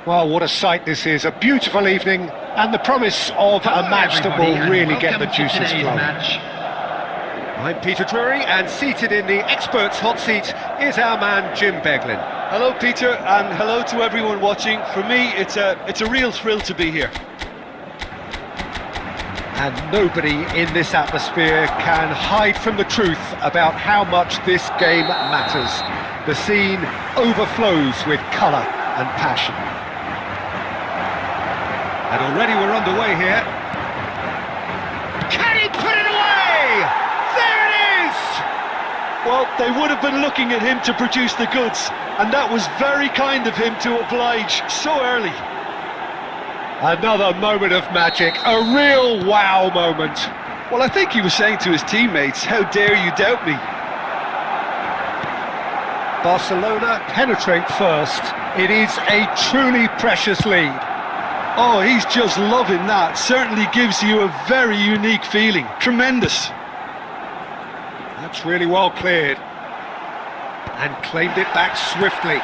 Well, what a sight this is. A beautiful evening and the promise of a match that will really get the juices flowing. I'm Peter Drury, and seated in the experts' hot seat is our man Jim Beglin. Hello Peter, and hello to everyone watching. For me, it's a real thrill to be here. And nobody in this atmosphere can hide from the truth about how much this game matters. The scene overflows with colour and passion. And already we're underway here. Can he put it away? There it is! Well, they would have been looking at him to produce the goods, and that was very kind of him to oblige so early. Another moment of magic, a real wow moment. Well, I think he was saying to his teammates, how dare you doubt me? Barcelona penetrate first. It is a truly precious lead. Oh, he's just loving that. Certainly gives you a very unique feeling. Tremendous. That's really well cleared. And claimed it back swiftly.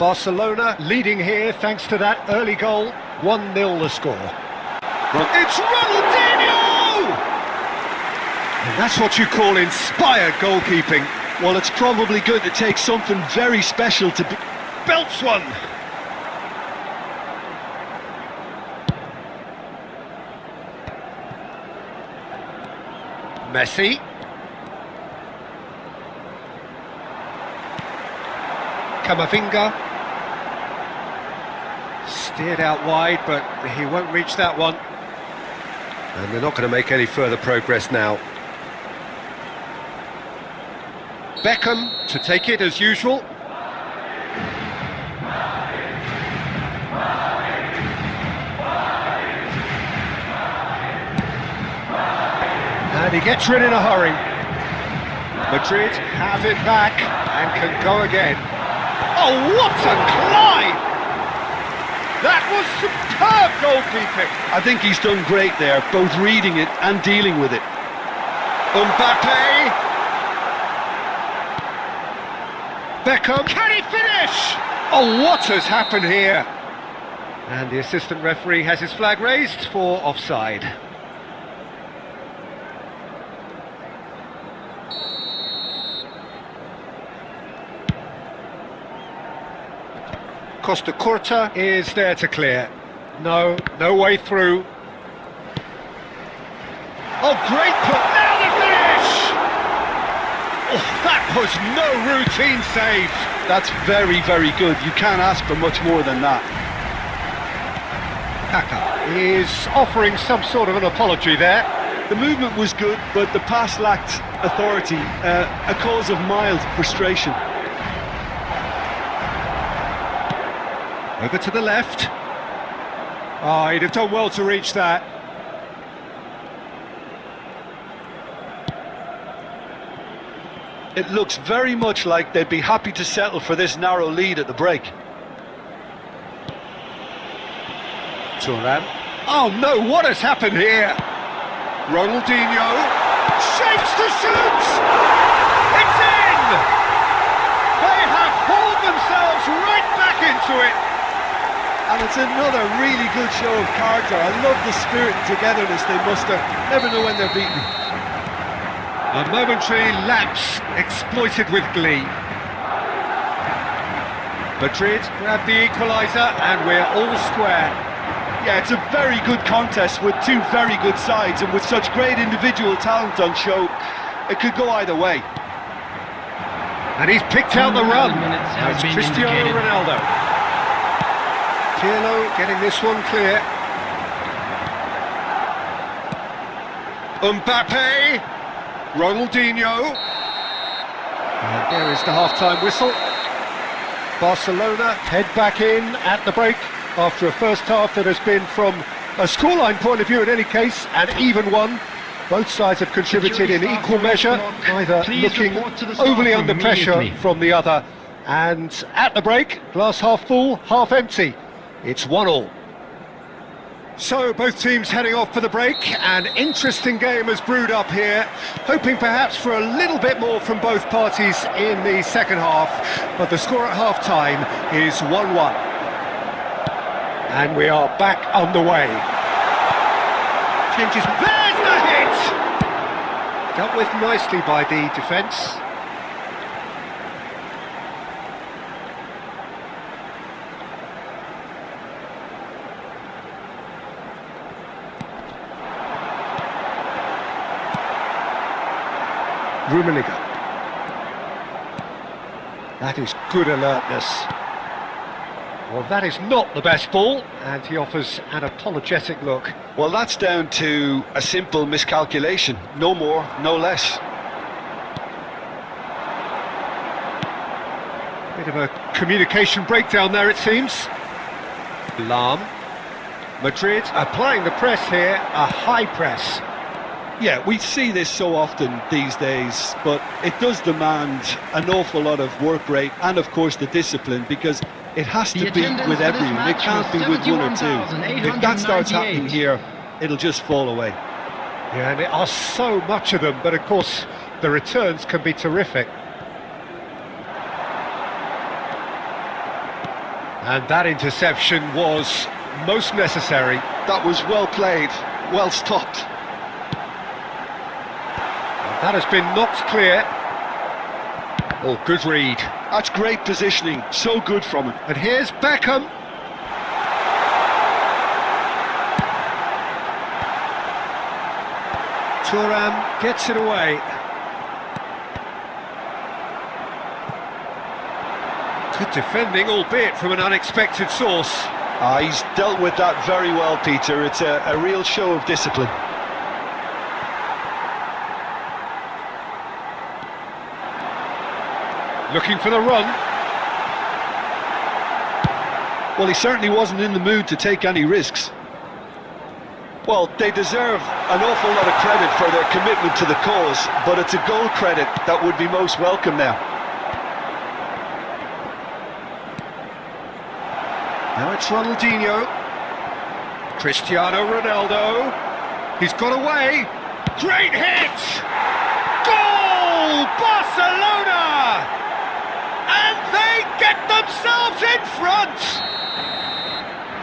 Barcelona leading here thanks to that early goal. 1-0 the score. It's Ronaldinho! And that's what you call inspired goalkeeping. Well, it's probably going to take something very special to be... Belts one! Messi. Camavinga. Steered out wide, but he won't reach that one. And they're not going to make any further progress now. Beckham to take it as usual. And he gets rid in a hurry. Madrid have it back and can go again. Oh, what a climb! That was superb goalkeeping. I think he's done great there, both reading it and dealing with it. Mbappe. Beckham, can he finish? Oh, what has happened here? And the assistant referee has his flag raised for offside. Costa Curta is there to clear. No way through. Oh, great put, now the finish! Oh, that was no routine save. That's very, very good. You can't ask for much more than that. Kaka is offering some sort of an apology there. The movement was good, but the pass lacked authority, a cause of mild frustration. Over to the left. Oh, he'd have done well to reach that. It looks very much like they'd be happy to settle for this narrow lead at the break. Thuram. Oh no, what has happened here? Ronaldinho shapes to shoot! It's in! They have hauled themselves right back into it! And it's another really good show of character. I love the spirit and togetherness they muster. Never know when they're beaten. A momentary lapse exploited with glee. Madrid grab the equaliser and we're all square. Yeah, it's a very good contest with two very good sides, and with such great individual talent on show, it could go either way. And he's picked out the run. That's Cristiano Ronaldo. Pirlo getting this one clear. Mbappe, Ronaldinho. And there is the half-time whistle. Barcelona head back in at the break after a first half that has been, from a scoreline point of view in any case, an even one. Both sides have contributed in equal measure, neither looking overly under pressure from the other. And at the break, glass half full, half empty. It's 1-1. So both teams heading off for the break. An interesting game has brewed up here, hoping perhaps for a little bit more from both parties in the second half, but the score at half-time is 1-1. And we are back underway. Changes, there's the hit! Dealt with nicely by the defence. Rummenigge. That is good alertness. Well, that is not the best ball, and he offers an apologetic look. Well, that's down to a simple miscalculation. No more, no less. Bit of a communication breakdown there, it seems. Lahm. Madrid applying the press here, a high press. Yeah, we see this so often these days, but it does demand an awful lot of work rate and, of course, the discipline, because it has to be with everyone. It can't be with one or two. If that starts happening here, it'll just fall away. Yeah, and there are so much of them, but of course the returns can be terrific. And that interception was most necessary. That was well played, well stopped. That has been knocked clear. Oh, good read. That's great positioning, so good from him. And here's Beckham. Thuram gets it away. Good defending, albeit from an unexpected source. He's dealt with that very well, Peter. It's a real show of discipline. Looking for the run. Well, he certainly wasn't in the mood to take any risks. Well, they deserve an awful lot of credit for their commitment to the cause, but it's a goal credit that would be most welcome now. Now it's Ronaldinho. Cristiano Ronaldo. He's got away. Great hit! Goal! Barcelona! And they get themselves in front!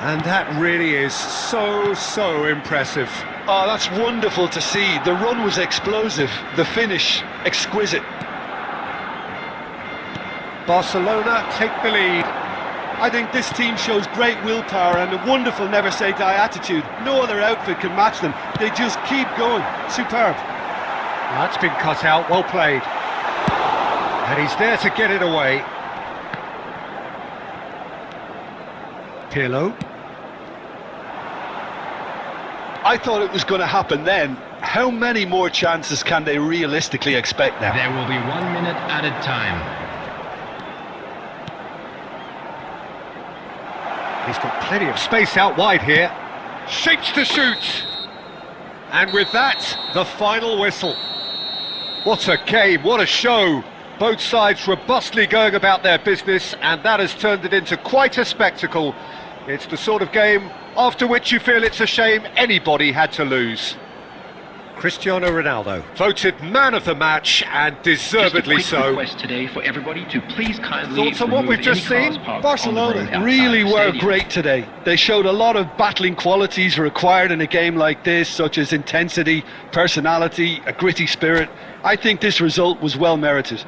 And that really is so impressive. Oh, that's wonderful to see. The run was explosive, the finish exquisite. Barcelona take the lead. I think this team shows great willpower and a wonderful never-say-die attitude. No other outfit can match them. They just keep going. Superb. That's been cut out, well played. And he's there to get it away. Pirlo. I thought it was going to happen then. How many more chances can they realistically expect now? There will be 1 minute added time. He's got plenty of space out wide here. Shapes to shoot. And with that, the final whistle. What a game, what a show. Both sides robustly going about their business, and that has turned it into quite a spectacle. It's the sort of game after which you feel it's a shame anybody had to lose. Cristiano Ronaldo voted man of the match, and deservedly just a quick so. Request today for everybody to please kindly Thoughts on what we've just seen? Barcelona really were great today. They showed a lot of battling qualities required in a game like this, such as intensity, personality, a gritty spirit. I think this result was well merited.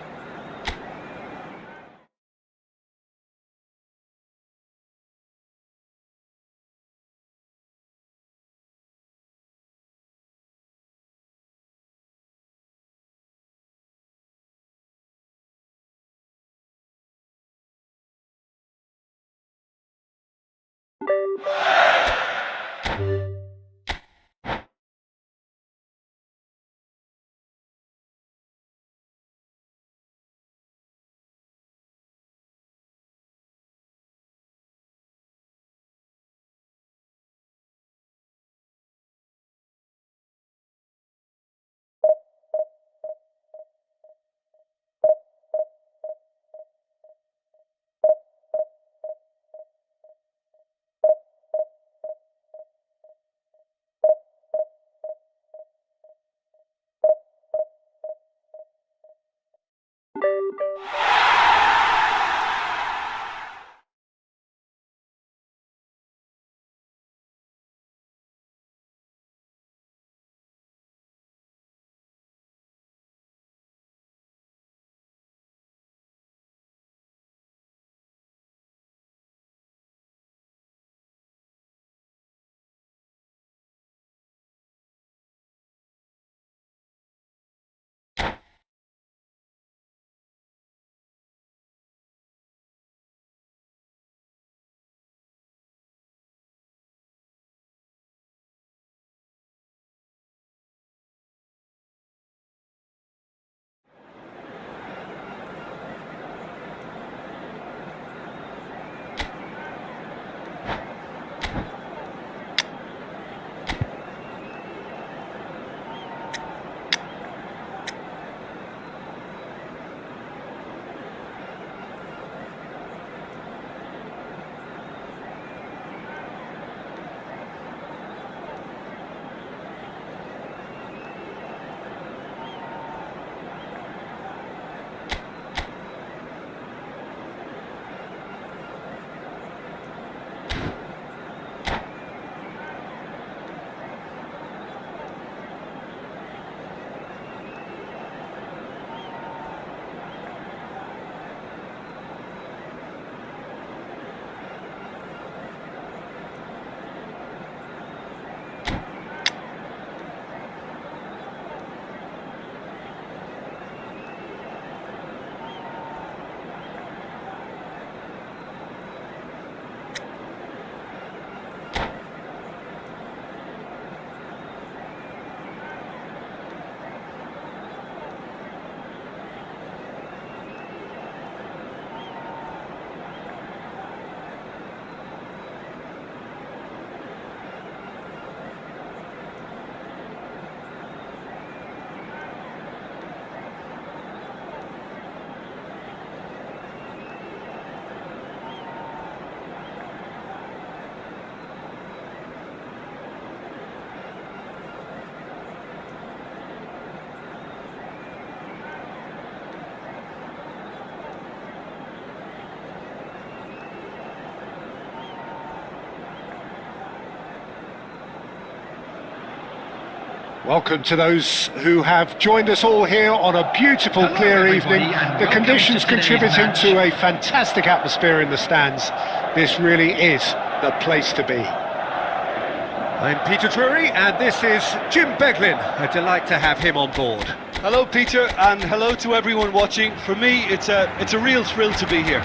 Welcome to those who have joined us all here on a beautiful, clear evening. The conditions contributing to a fantastic atmosphere in the stands. This really is the place to be. I'm Peter Drury, and this is Jim Beglin. A delight to have him on board. Hello, Peter, and hello to everyone watching. For me, it's a real thrill to be here.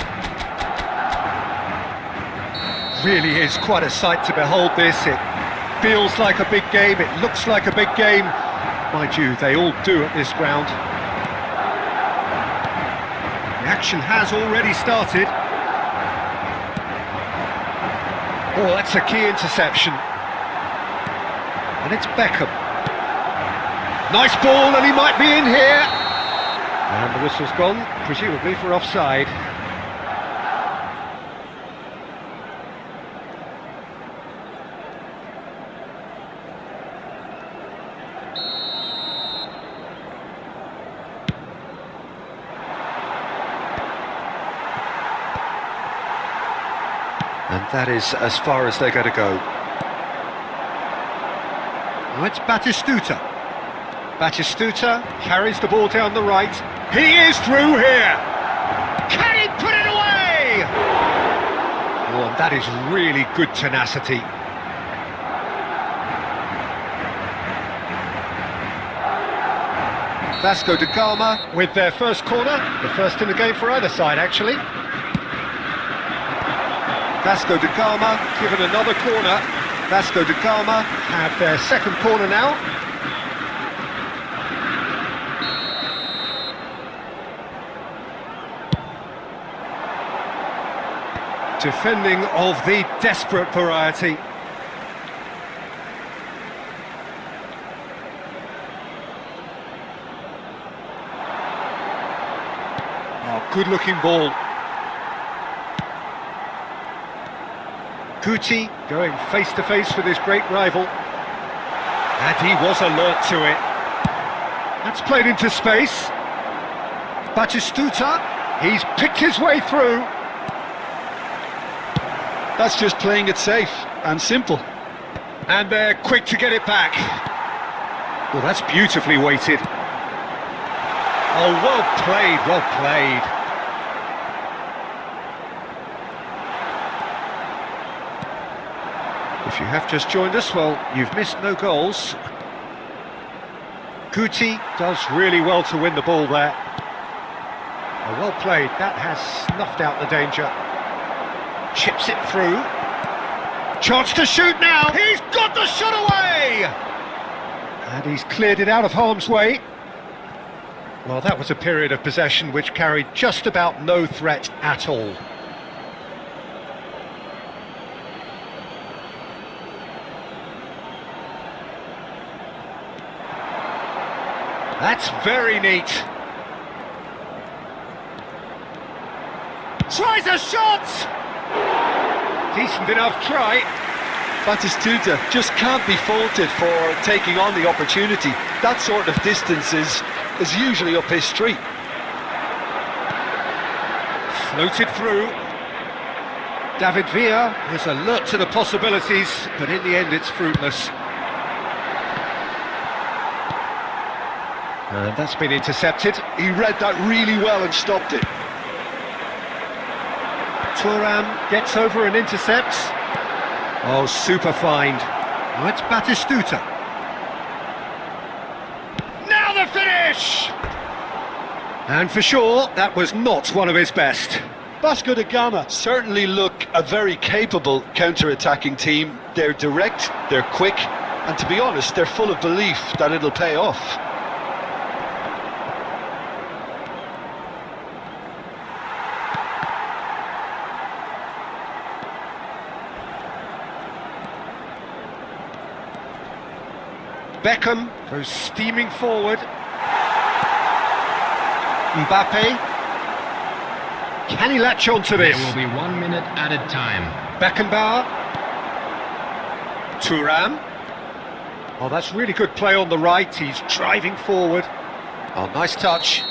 Really is quite a sight to behold this. It feels like a big game, it looks like a big game. Mind you, they all do at this ground. The action has already started. Oh, that's a key interception. And it's Beckham. Nice ball, and he might be in here. And the whistle's gone, presumably for offside. And that is as far as they're going to go. Now it's Batistuta. Batistuta carries the ball down the right. He is through here! Can he put it away? Oh, and that is really good tenacity. Vasco da Gama with their first corner. The first in the game for either side, actually. Vasco da Gama given another corner. Vasco da Gama have their second corner now. Defending of the desperate variety. Oh, good looking ball. Guti going face to face with his great rival, and he was alert to it. That's played into space. Batistuta, he's picked his way through. That's just playing it safe and simple. And they're quick to get it back. Well, that's beautifully weighted. Oh, well played, well played. If you have just joined us, well, you've missed no goals. Guti does really well to win the ball there. Oh, well played, that has snuffed out the danger. Chips it through. Chance to shoot now, he's got the shot away! And he's cleared it out of harm's way. Well, that was a period of possession which carried just about no threat at all. That's very neat. Tries a shot! Decent enough try. Batistuta just can't be faulted for taking on the opportunity. That sort of distance is usually up his street. Floated through. David Villa was alert to the possibilities, but in the end it's fruitless. And that's been intercepted. He read that really well and stopped it. Thuram gets over and intercepts. Oh, super find. Oh, it's Batistuta. Now the finish! And for sure, that was not one of his best. Vasco da Gama certainly look a very capable counter-attacking team. They're direct, they're quick, and to be honest, they're full of belief that it'll pay off. Beckham goes steaming forward. Mbappe. Can he latch on to this? There will be 1 minute added time. Beckenbauer. Thuram. Oh, that's really good play on the right. He's driving forward. Oh, nice touch.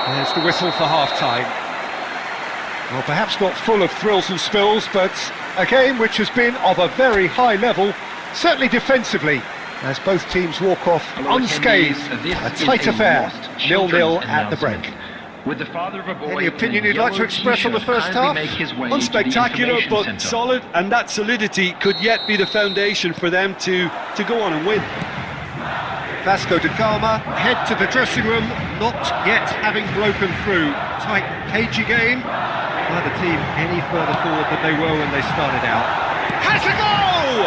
There's the whistle for half-time. Well, perhaps not full of thrills and spills, but a game which has been of a very high level, certainly defensively. as both teams walk off unscathed. A tight affair, 0-0 at the break. With the father of a boy Any opinion you'd like to express on the first half? Unspectacular, but solid, and that solidity could yet be the foundation for them to go on and win. Vasco da Gama head to the dressing room, not yet having broken through. Tight, cagey game. Neither team any further forward than they were when they started out. Has a goal!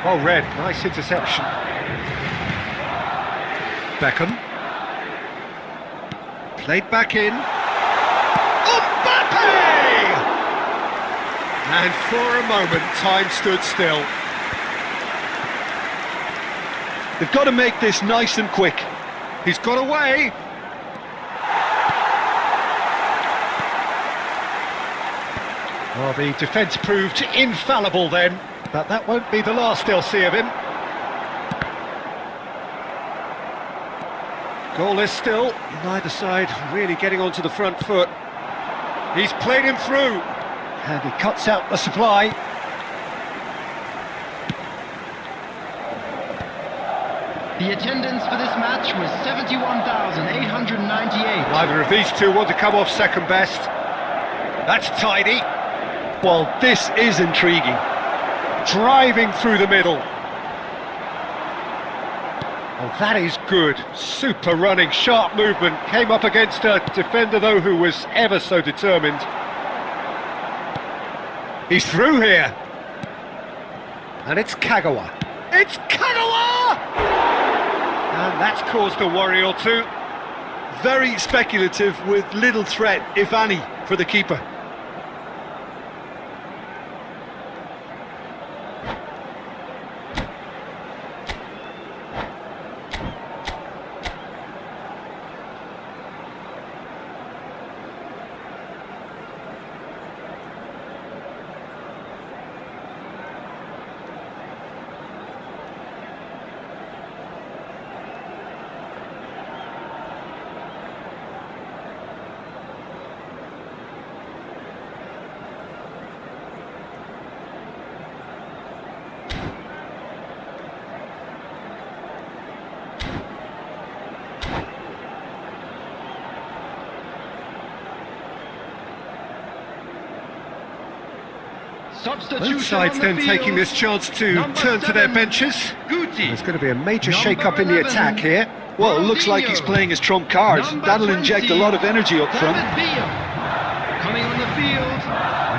Well read, nice interception. Beckham. Played back in. Mbappe! And for a moment, time stood still. They've got to make this nice and quick. He's got away. Well, the defence proved infallible then, but that won't be the last they'll see of him. Goalless still, neither side really getting onto the front foot. He's played him through, and he cuts out the supply. The attendance for this match was 71,898. Neither of these two want to come off second best. That's tidy. Well, this is intriguing. Driving through the middle. Oh, that is good. Super running, sharp movement. Came up against a defender, though, who was ever so determined. He's through here. And it's Kagawa. It's Kagawa! And that's caused a worry or two. Very speculative with little threat, if any, for the keeper. Both sides then taking this chance to turn to their benches. There's going to be a major shake-up in the attack here. Well, it looks like he's playing his trump card. That'll inject a lot of energy up front. Coming on the field,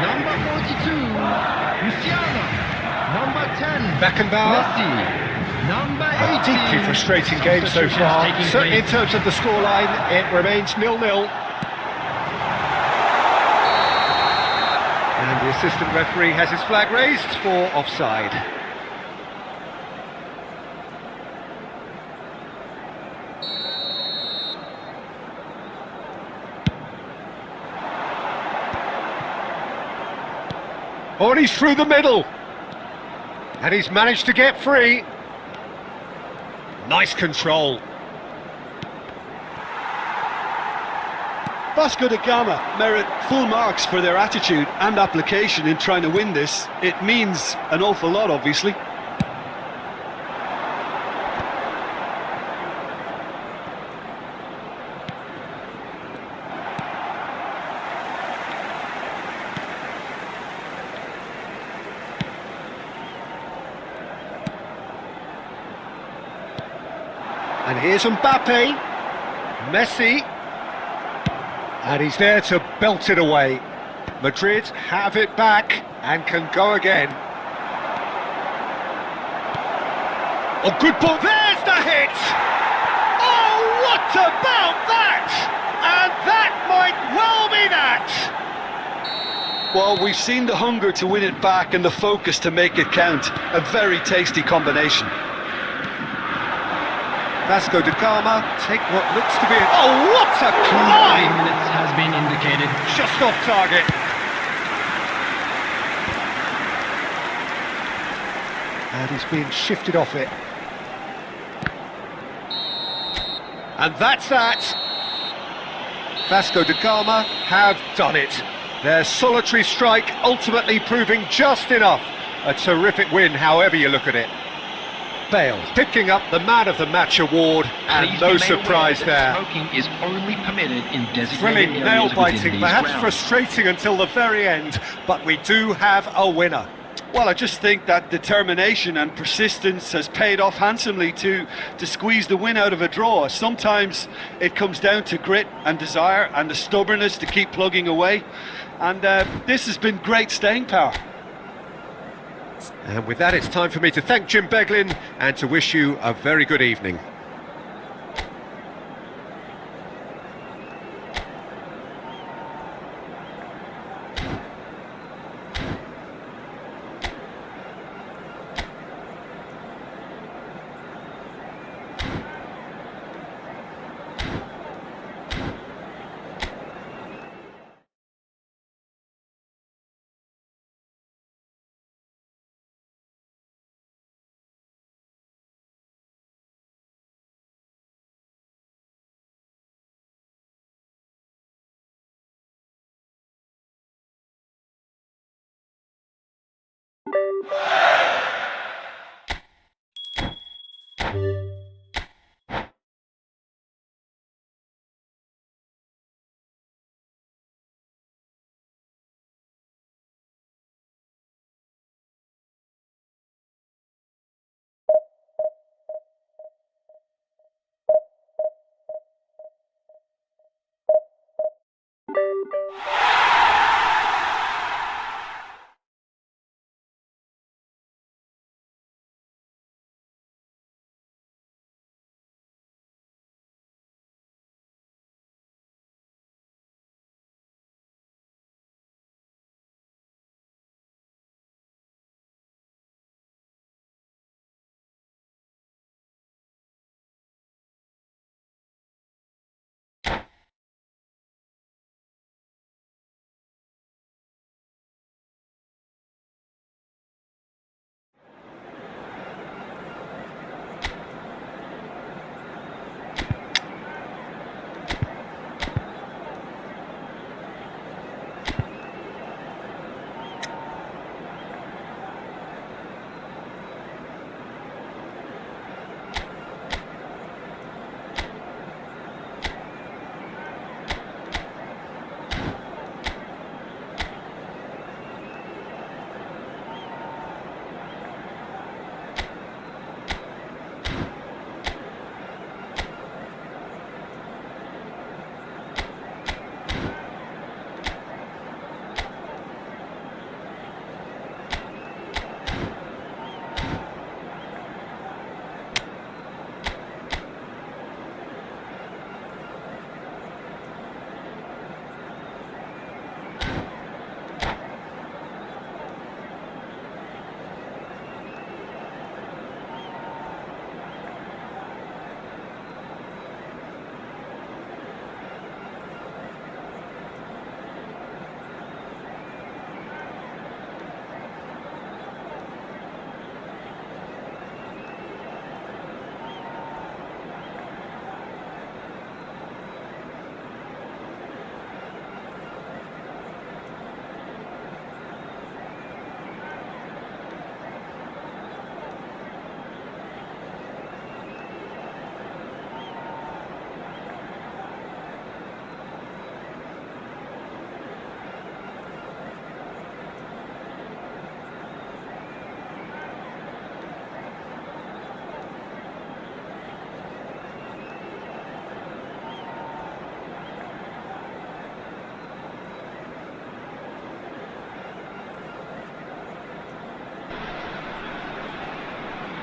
number 42, Luciano. Number 10, Beckenbauer. Messi. Number 18. A deeply frustrating game so far. Certainly in terms of the scoreline, it remains 0-0. And the assistant referee has his flag raised for offside. Oh, and he's through the middle. And he's managed to get free. Nice control. Vasco da Gama merit full marks for their attitude and application in trying to win this. It means an awful lot, obviously. And here's Mbappe. Messi. And he's there to belt it away. Madrid have it back and can go again. Oh, good ball. There's the hit! Oh, what about that? And that might well be that! Well, we've seen the hunger to win it back and the focus to make it count. A very tasty combination. Vasco da Gama take what looks to be a... Oh, what a 5 climb! minutes has been indicated. Just off target. And he's being shifted off it. And that's that. Vasco da Gama have done it. Their solitary strike ultimately proving just enough A terrific win, however you look at it. Bale picking up the Man of the Match award, and Please no be made surprise aware that there. Smoking is only permitted in designated Thrilling, areas nail-biting, within these perhaps grounds. frustrating until the very end, but we do have a winner. Well, I just think that determination and persistence has paid off handsomely to squeeze the win out of a draw. Sometimes it comes down to grit and desire and the stubbornness to keep plugging away. And this has been great staying power. And with that, it's time for me to thank Jim Beglin and to wish you a very good evening.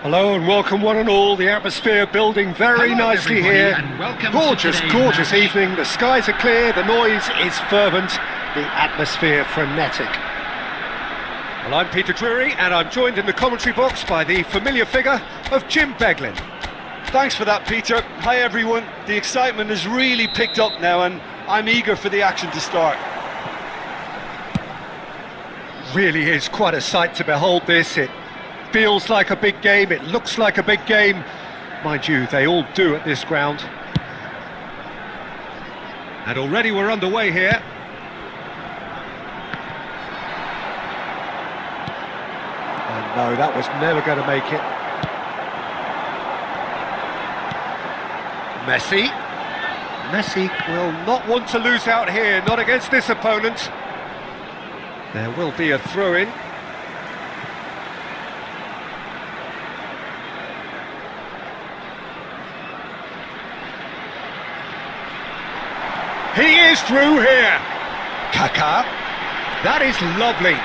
Hello and welcome one and all, the atmosphere building very Hello, nicely everybody, here. and welcome to Gorgeous, today's gorgeous match. evening, the skies are clear, the noise is fervent, the atmosphere frenetic. Well, I'm Peter Drury and I'm joined in the commentary box by the familiar figure of Jim Beglin. Thanks for that, Peter. Hi, everyone. The excitement has really picked up now, and I'm eager for the action to start. Really is quite a sight to behold this. It feels like a big game, it looks like a big game. Mind you, they all do at this ground. And already we're underway here. No, that was never going to make it. Messi. Messi will not want to lose out here, not against this opponent. There will be a throw-in. He is through here. Kaká. That is lovely.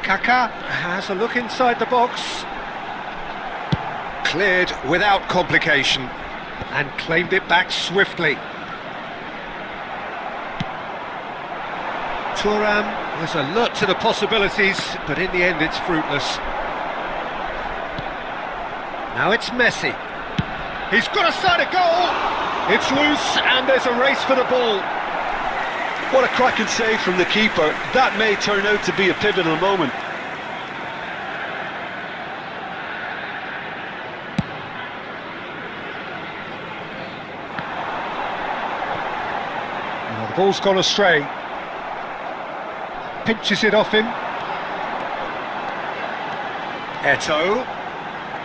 Kaká has a look inside the box. Cleared without complication and claimed it back swiftly. Thuram was alert to the possibilities, but in the end it's fruitless. Now it's Messi. He's got a sight of goal! It's loose and there's a race for the ball. What a cracking save from the keeper. That may turn out to be a pivotal moment. Well, the ball's gone astray. Pinches it off him. Eto'o.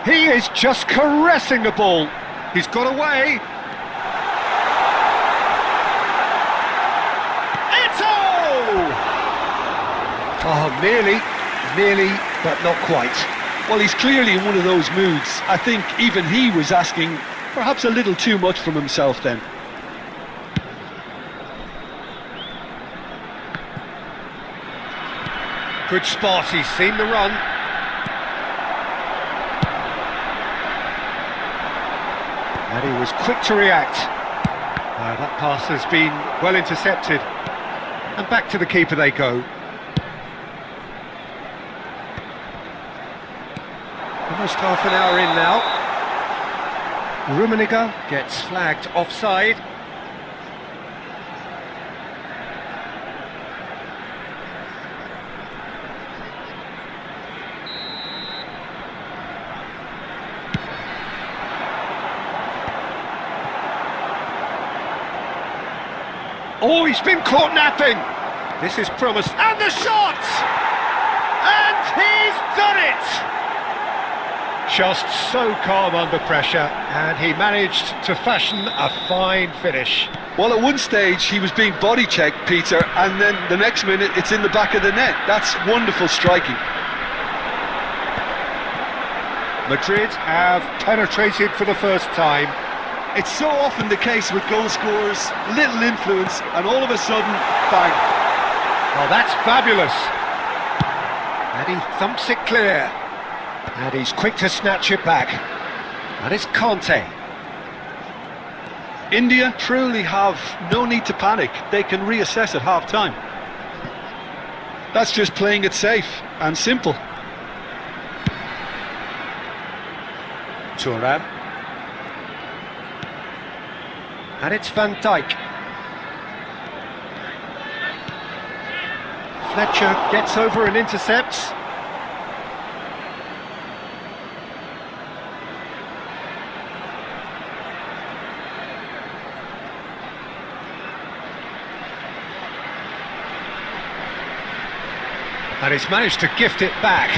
He is just caressing the ball. He's got away. Eto'o! Oh, nearly, but not quite. Well, he's clearly in one of those moods. I think even he was asking perhaps a little too much from himself then. Good spot, he's seen the run. And he was quick to react. That pass has been well intercepted. And back to the keeper they go. Almost half an hour in now. Rummenigge gets flagged offside. Oh, he's been caught napping. This is promise. And the shot! And he's done it! Just so calm under pressure, and he managed to fashion a fine finish. Well, at one stage he was being body checked, Peter, and then the next minute it's in the back of the net. That's wonderful striking. Madrid have penetrated for the first time. It's so often the case with goal scorers, little influence, and all of a sudden, bang. Well, that's fabulous. And he thumps it clear. And he's quick to snatch it back. And it's Conte. India truly have no need to panic. They can reassess at half-time. That's just playing it safe and simple. Thuram. And it's Van Dijk. Fletcher gets over and intercepts. And he's managed to gift it back.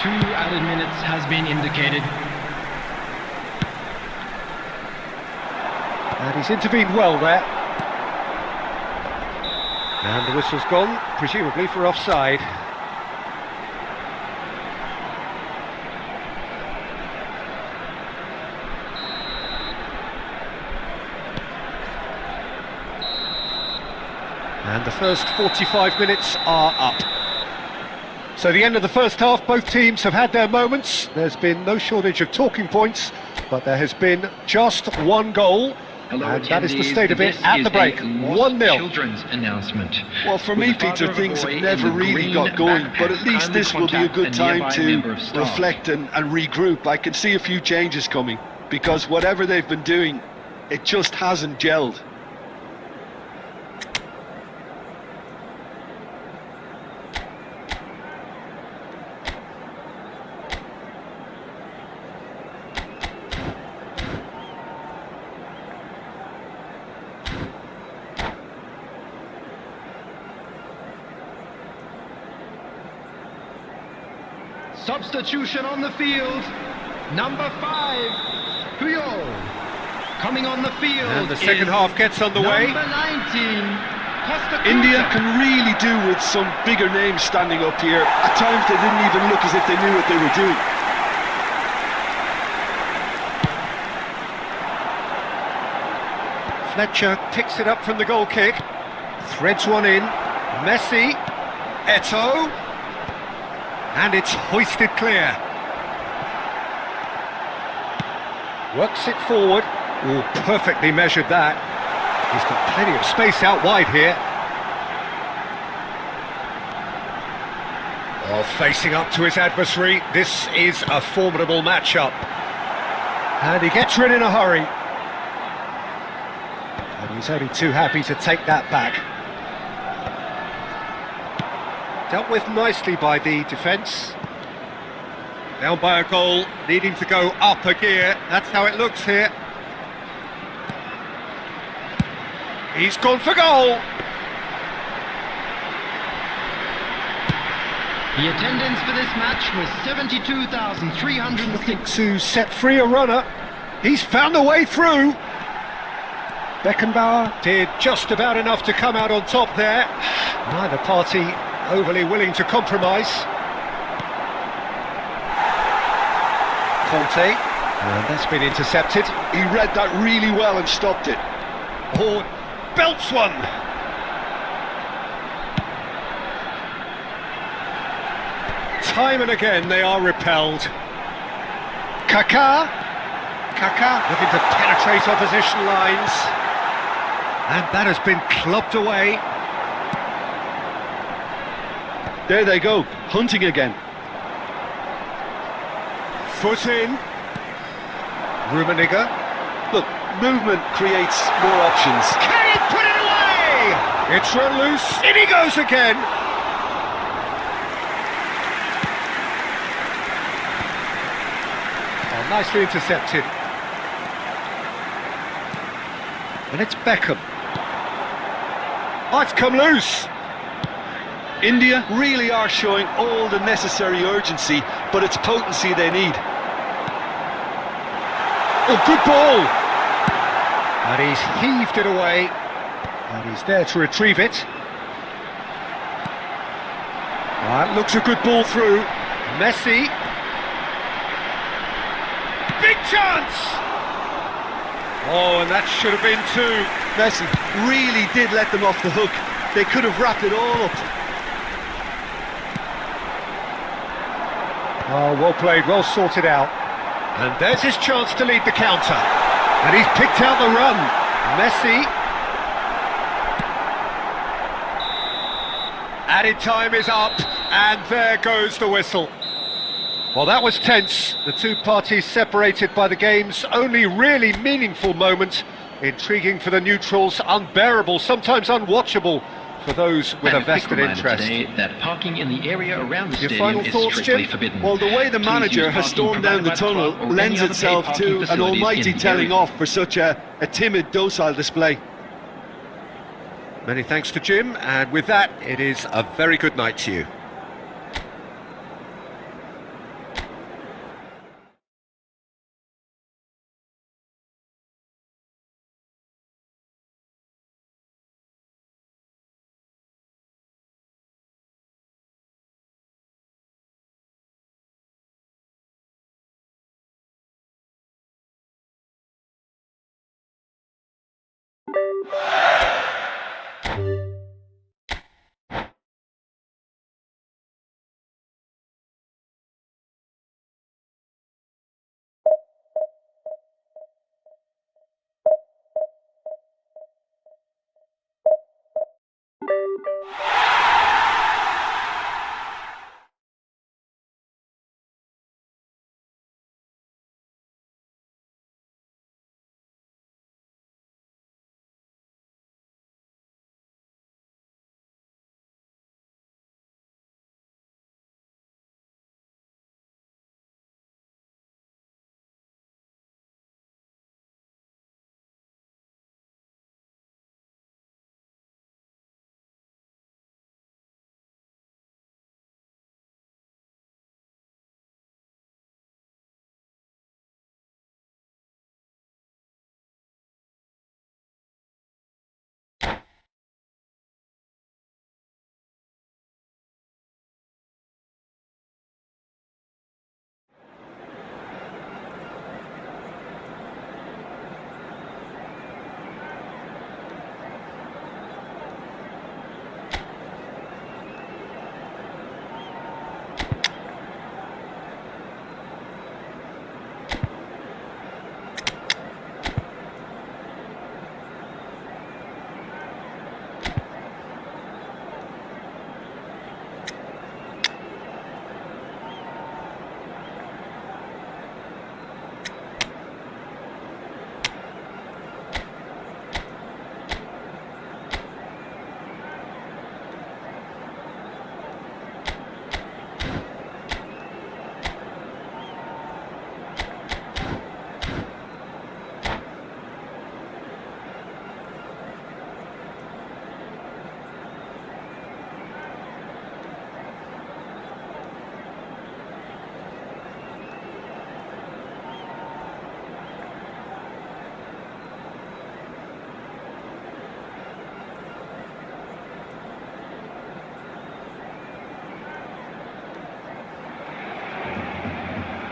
2 added minutes has been indicated. And he's intervened well there. And the whistle's gone, presumably for offside. And the first 45 minutes are up. So the end of the first half, both teams have had their moments. There's been no shortage of talking points, but there has been just one goal. Hello, and that is the state of it This at is the break, a lost 1-0. Children's announcement. Well, for me, With the Peter, father of a things boy have in never the really green got going, backpack but at least kindly this will be a contact good a time nearby to member of staff. reflect and regroup. I can see a few changes coming, because whatever they've been doing, it just hasn't gelled. Substitution on the field. Number 5, Puyol. Coming on the field. And the second half gets underway. Number 19, Costa. India can really do with some bigger names standing up here. At times they didn't even look as if they knew what they were doing. Fletcher picks it up from the goal kick. Threads one in. Messi. Eto'o. And it's hoisted clear. Works it forward. Oh, perfectly measured that. He's got plenty of space out wide here. Oh, facing up to his adversary. This is a formidable matchup. And he gets rid in a hurry. And he's only too happy to take that back. Dealt with nicely by the defence. Down by a goal, needing to go up a gear. That's how it looks here. He's gone for goal. The attendance for this match was 72,306. Looking to set free a runner. He's found a way through. Beckenbauer did just about enough to come out on top there. Neither party overly willing to compromise. Conte, and that's been intercepted. He read that really well and stopped it. Oh, belts one. Time and again they are repelled. Kaká looking to penetrate opposition lines. And that has been clubbed away. There they go, hunting again. Foot in. Rummenigge. Look, movement creates more options. Can he put it away? It's run loose. In he goes again. Oh, nicely intercepted. And it's Beckham. Oh, it's come loose. India really are showing all the necessary urgency, but it's potency they need. Oh, good ball! And he's heaved it away, and he's there to retrieve it. That looks a good ball through. Messi. Big chance! Oh, and that should have been two. Messi really did let them off the hook. They could have wrapped it all up. Oh, well played, well sorted out. And there's his chance to lead the counter. And he's picked out the run. Messi. Added time is up, and there goes the whistle. Well, that was tense. The two parties separated by the game's only really meaningful moment. Intriguing for the neutrals, unbearable, sometimes unwatchable for those with a vested interest. Today that parking in the area around the Your stadium final is thoughts, strictly Jim? forbidden. Well, the way the Please manager use has parking stormed down the provided by the tunnel club or lends any other itself paid to parking an facilities almighty in the telling area. off for such a timid, docile display. Many thanks to Jim, and with that, it is a very good night to you.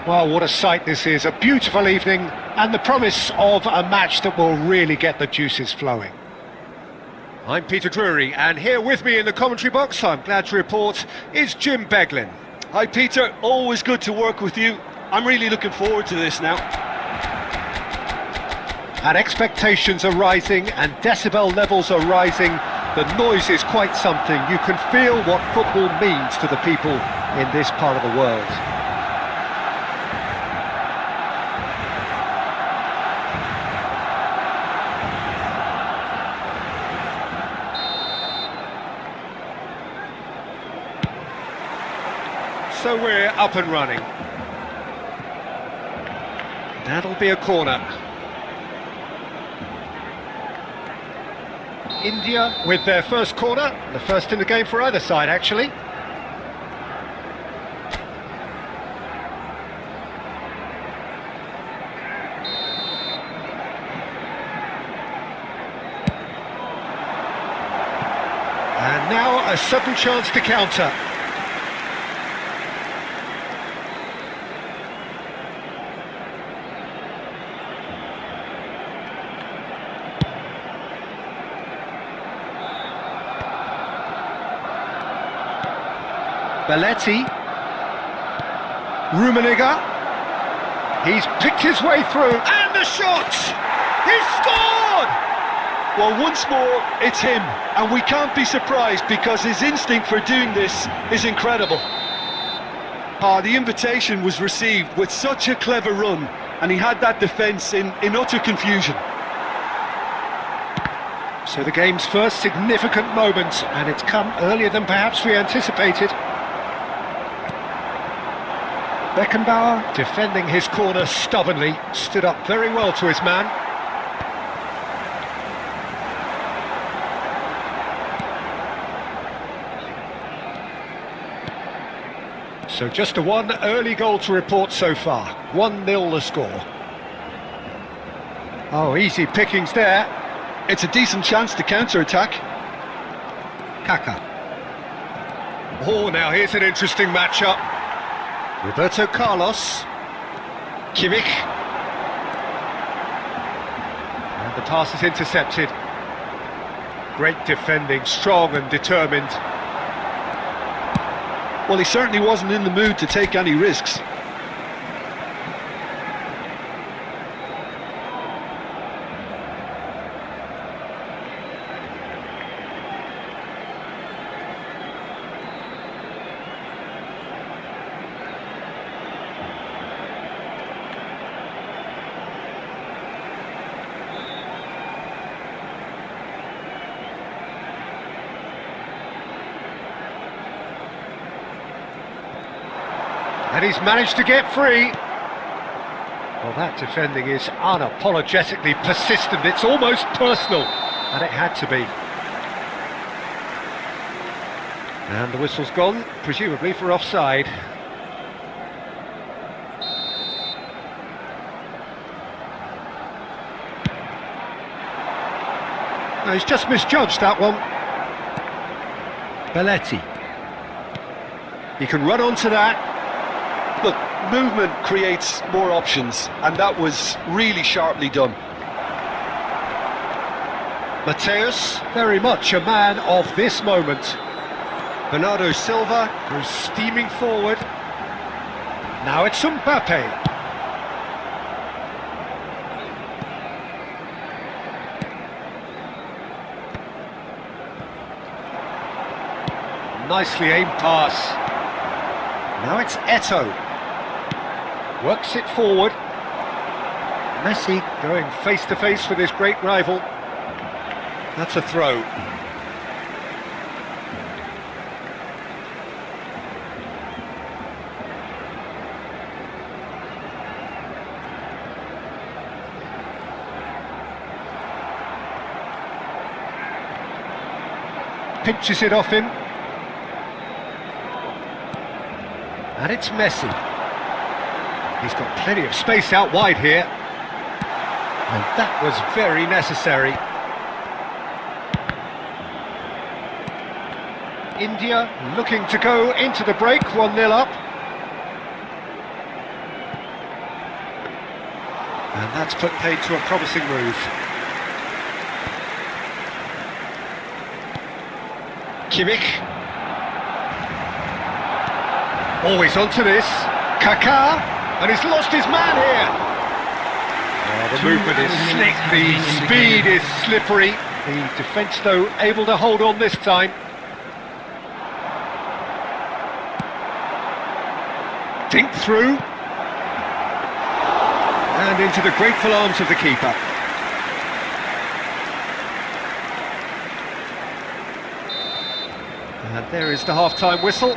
Well, what a sight this is, a beautiful evening, and the promise of a match that will really get the juices flowing. I'm Peter Drury, and here with me in the commentary box, I'm glad to report, is Jim Beglin. Hi Peter, always good to work with you. I'm really looking forward to this now. And expectations are rising, and decibel levels are rising. The noise is quite something. You can feel what football means to the people in this part of the world. So we're up and running. That'll be a corner. India with their first corner, the first in the game for either side actually. And now a sudden chance to counter. Belletti, Rummenigge, he's picked his way through, and the shot! He's scored! Well, once more, it's him, and we can't be surprised because his instinct for doing this is incredible. The invitation was received with such a clever run, and he had that defence in utter confusion. So the game's first significant moment, and it's come earlier than perhaps we anticipated. Beckenbauer, defending his corner stubbornly, stood up very well to his man. So just a one early goal to report so far. 1-0 the score. Oh, easy pickings there. It's a decent chance to counter-attack. Kaka. Oh, now here's an interesting matchup. Roberto Carlos, Kimmich, and the pass is intercepted. Great defending, strong and determined. Well, he certainly wasn't in the mood to take any risks. And he's managed to get free. Well, that defending is unapologetically persistent. It's almost personal, and it had to be. And the whistle's gone, presumably for offside. No, he's just misjudged that one. Belletti. He can run onto that. Look, movement creates more options, and that was really sharply done. Mateus, very much a man of this moment. Bernardo Silva goes steaming forward. Now it's Mbappe. Nicely aimed pass. Now it's Eto'o. Works it forward. Messi going face to face with his great rival. That's a throw. Pinches it off him. And it's Messi. He's got plenty of space out wide here. And that was very necessary. India looking to go into the break, 1-0 up. And that's put paid to a promising move. Kimmich. Always onto this. Kaká, and he's lost his man here. Oh, the movement is slick, the speed is slippery. The defence, though, able to hold on this time. Dink through. And into the grateful arms of the keeper. And there is the half-time whistle.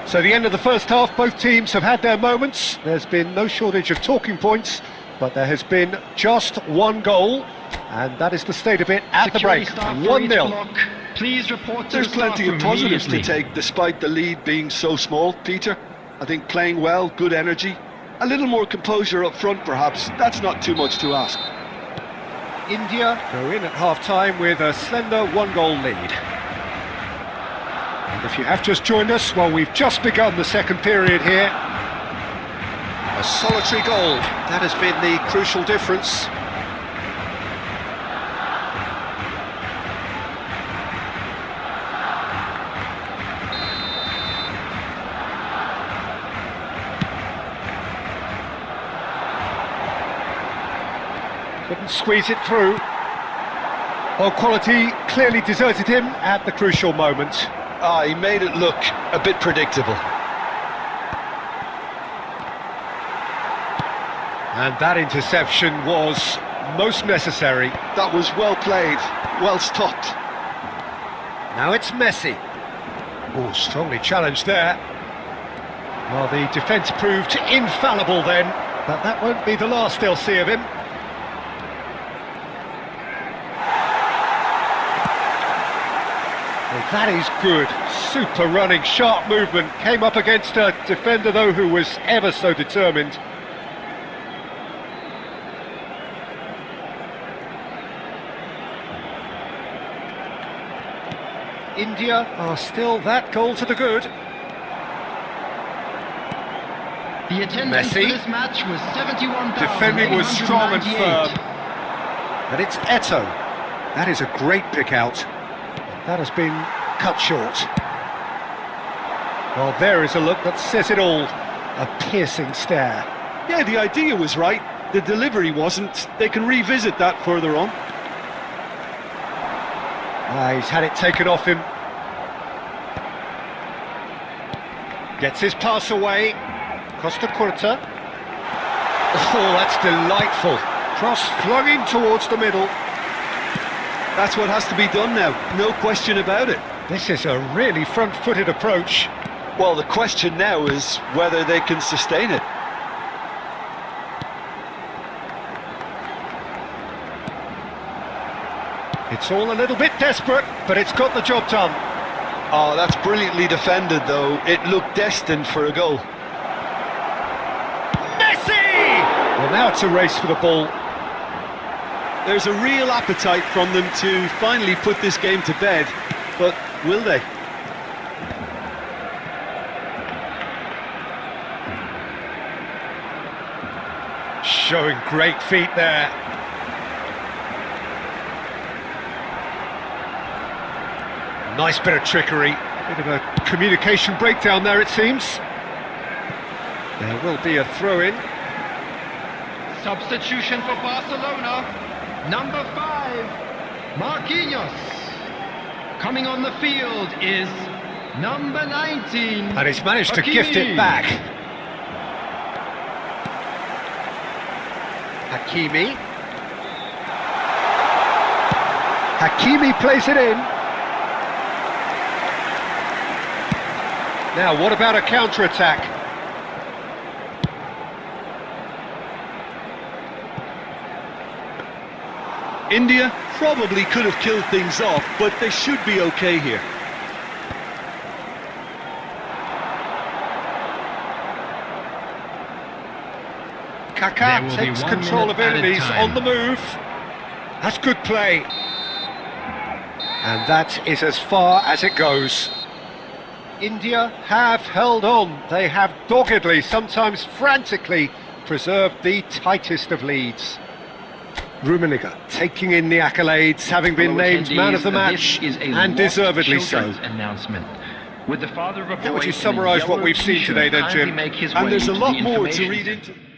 So the end of the first half, both teams have had their moments. There's been no shortage of talking points, but there has been just one goal, and that is the state of it at the break. 1-0. Please report to There's plenty of positives to take despite the lead being so small, Peter. I think playing well, good energy, a little more composure up front perhaps. That's not too much to ask. India go in at half-time with a slender one-goal lead. And if you have just joined us, well, we've just begun the second period here. A solitary goal, that has been the crucial difference. Couldn't squeeze it through. Well, quality clearly deserted him at the crucial moment. He made it look a bit predictable. And that interception was most necessary. That was well played, well stopped. Now it's Messi. Oh, strongly challenged there. Well, the defence proved infallible then, but that won't be the last they'll see of him. Well, that is good. Super running, sharp movement. Came up against a defender, though, who was ever so determined. India are still that goal to the good. The attendance Messi. for this match was 71,898. Defending was strong and firm. And it's Eto'o. That is a great pick out. That has been cut short. Well, there is a look that says it all. A piercing stare. Yeah, the idea was right. The delivery wasn't. They can revisit that further on. He's had it taken off him. Gets his pass away. Costa Curta. Oh, that's delightful. Cross flung in towards the middle. That's what has to be done now, no question about it. This is a really front-footed approach. Well, the question now is whether they can sustain it. It's all a little bit desperate, but it's got the job done. Oh, that's brilliantly defended, though. It looked destined for a goal. Messi! Well, now it's a race for the ball. There's a real appetite from them to finally put this game to bed, but will they? Showing great feet there. Nice bit of trickery. Bit of a communication breakdown there, it seems. There will be a throw-in. Substitution for Barcelona. Number 5, Marquinhos. Coming on the field is number 19. And he's managed to Hakimi. gift it back. Hakimi. Hakimi plays it in. Now, what about a counter-attack? India probably could have killed things off, but they should be okay here. Kaká takes control of enemies on the move. That's good play. And that is as far as it goes. India have held on. They have doggedly, sometimes frantically, preserved the tightest of leads. Rummenigge taking in the accolades, having been named man of the match, and deservedly so. Announcement. With the father of a How would boy you in a summarise what yellow we've seen t-shirt today then, kindly Jim? make his And way there's a into lot the more to information read centre. into.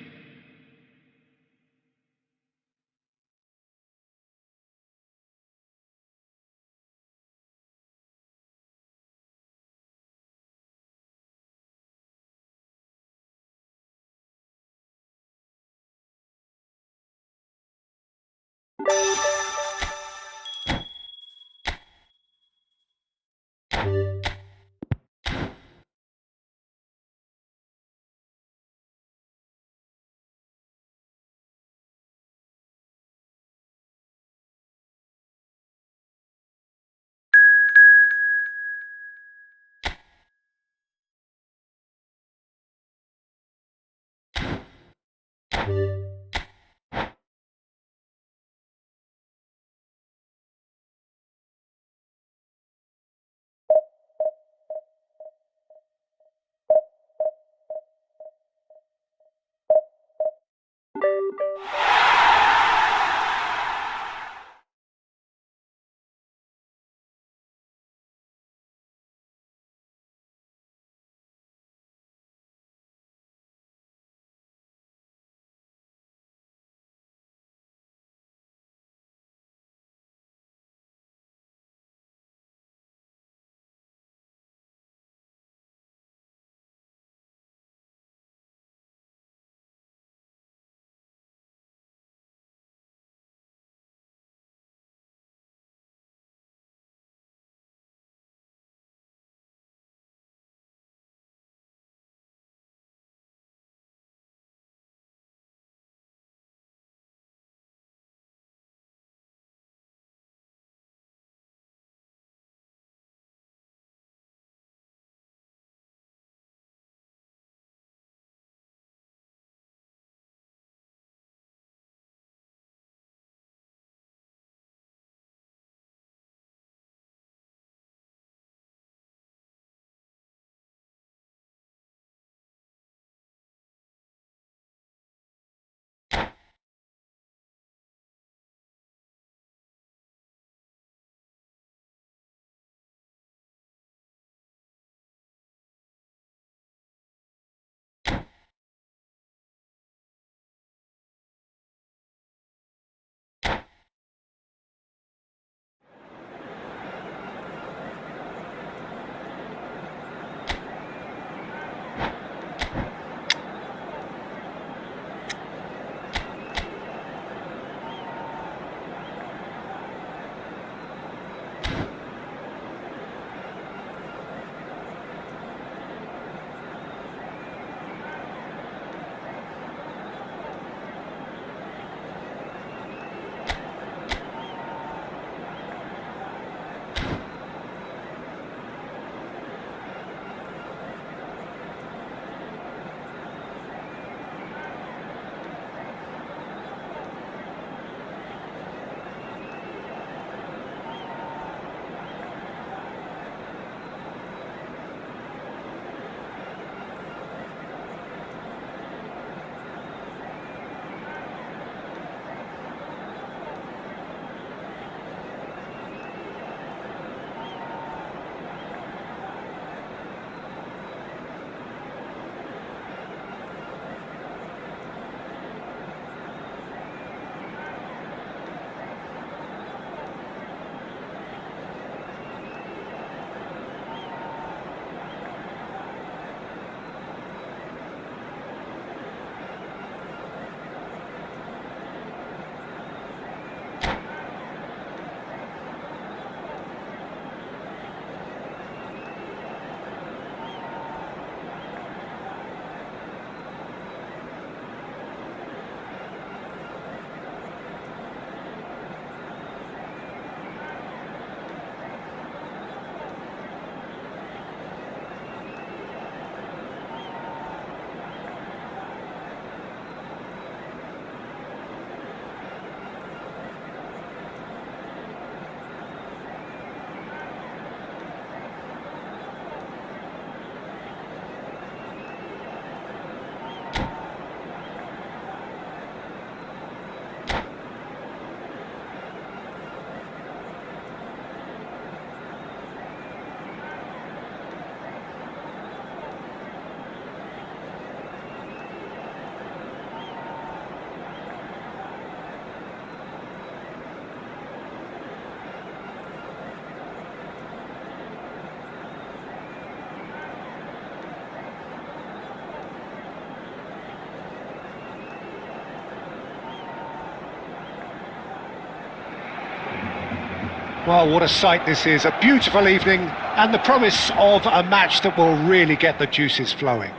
Well, what a sight this is, a beautiful evening, and the promise of a match that will really get the juices flowing.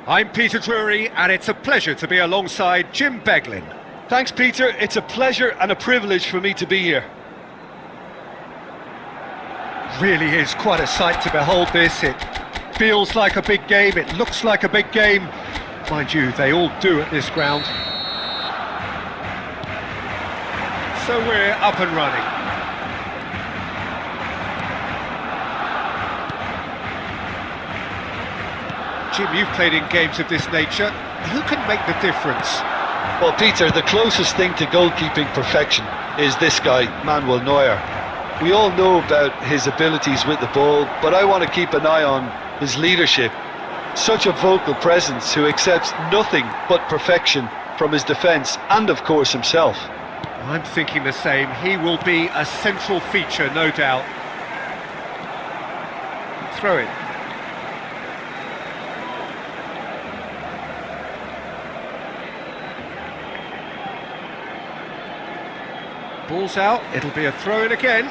I'm Peter Drury, and it's a pleasure to be alongside Jim Beglin. Thanks, Peter. It's a pleasure and a privilege for me to be here. Really is quite a sight to behold this. It feels like a big game, it looks like a big game. Mind you, they all do at this ground. So we're up and running. Jim, you've played in games of this nature. Who can make the difference? Well, Peter, the closest thing to goalkeeping perfection is this guy, Manuel Neuer. We all know about his abilities with the ball, but I want to keep an eye on his leadership. Such a vocal presence who accepts nothing but perfection from his defence and, of course, himself. I'm thinking the same. He will be a central feature, no doubt. Throw it. Ball's out, it'll be a throw-in again.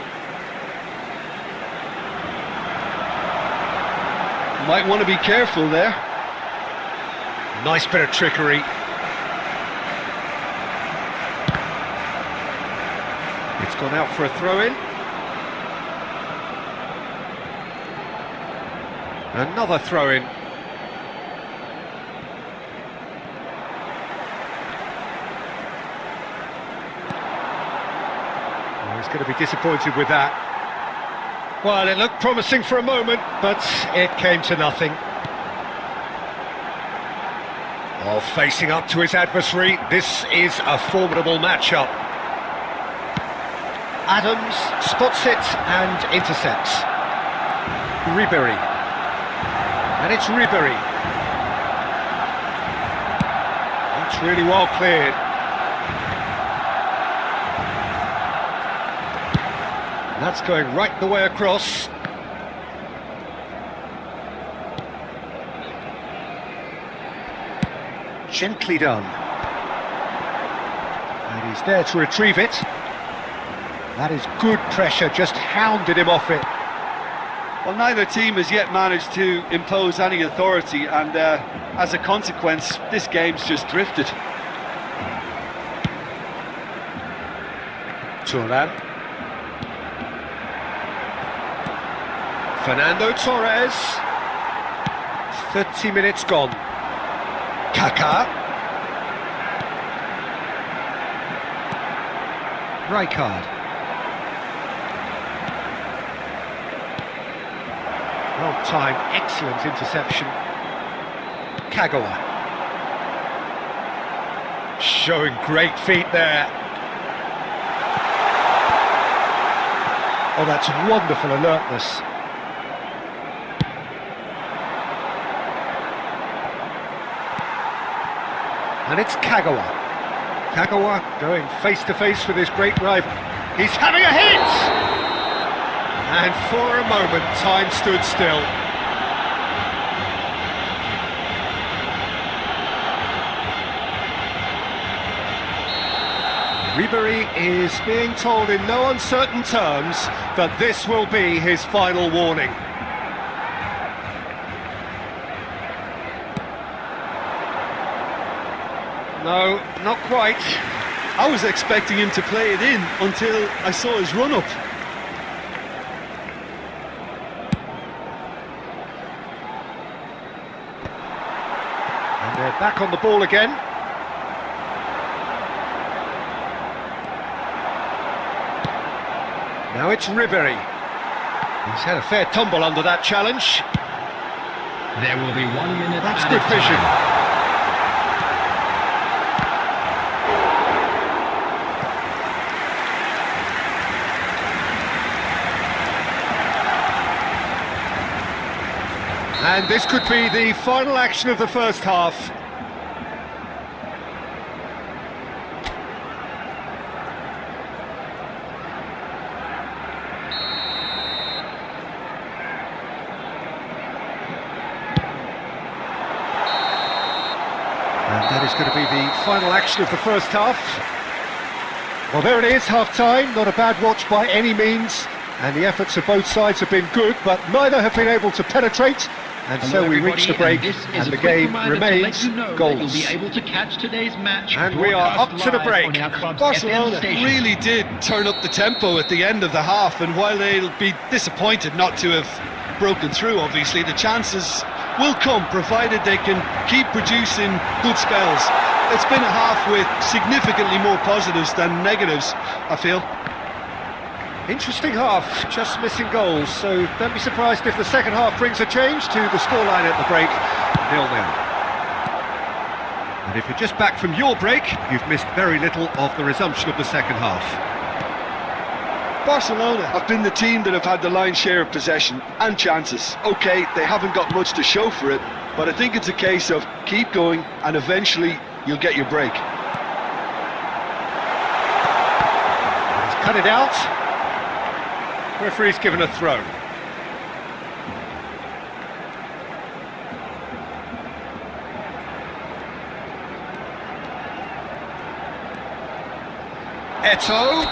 Might want to be careful there. Nice bit of trickery. It's gone out for a throw-in. Another throw-in. Oh, he's going to be disappointed with that. Well, it looked promising for a moment, but it came to nothing. Oh, facing up to his adversary, this is a formidable matchup. Adams spots it and intercepts. Ribéry. And it's Ribéry. That's really well cleared. That's going right the way across. Gently done. And he's there to retrieve it. That is good pressure, just hounded him off it. Well, neither team has yet managed to impose any authority, and as a consequence, this game's just drifted. Thuram. Fernando Torres. 30 minutes gone. Kaká. Rijkaard. Well timed, excellent interception. Kagawa. Showing great feet there. Oh, that's wonderful alertness. And it's Kagawa. Kagawa going face to face with his great rival. He's having a hit! And for a moment, time stood still. Ribéry is being told in no uncertain terms that this will be his final warning. No, not quite. I was expecting him to play it in until I saw his run-up. And they're back on the ball again. Now it's Ribéry. He's had a fair tumble under that challenge. There will be 1 minute. That's good vision. And this could be the final action of the first half. And that is going to be the final action of the first half. Well, there it is, half-time. Not a bad watch by any means. And the efforts of both sides have been good, but neither have been able to penetrate. And so we reach the break, and the game remains goalless. Be able to catch today's match. And we are up to the break. Barcelona really did turn up the tempo at the end of the half, and while they'll be disappointed not to have broken through, obviously, the chances will come, provided they can keep producing good spells. It's been a half with significantly more positives than negatives, I feel. Interesting half, just missing goals, so don't be surprised if the second half brings a change to the scoreline at the break, 0-0. And if you're just back from your break, you've missed very little of the resumption of the second half. Barcelona have been the team that have had the lion's share of possession and chances. OK, they haven't got much to show for it, but I think it's a case of keep going and eventually you'll get your break. He's cut it out. Referee's given a throw. Eto'o.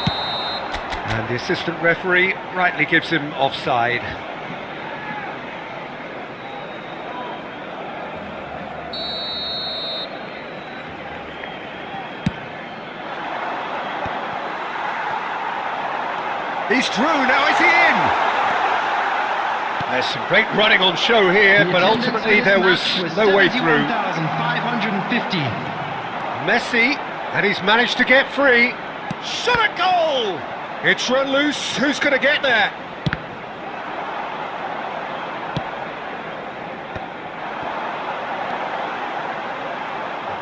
And the assistant referee rightly gives him offside. He's through, now is he in? There's some great running on show here, but ultimately there was no way through. 71,550. Messi, and he's managed to get free. Shot at goal! It's run loose, who's going to get there?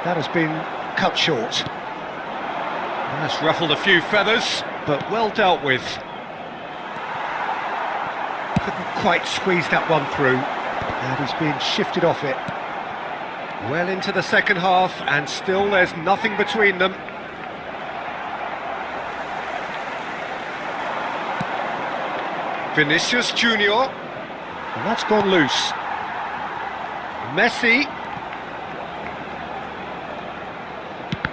That has been cut short. That's ruffled a few feathers, but well dealt with. Couldn't quite squeeze that one through, and he's been shifted off it. Well into the second half, and still there's nothing between them. Vinicius Junior, and that's gone loose. Messi.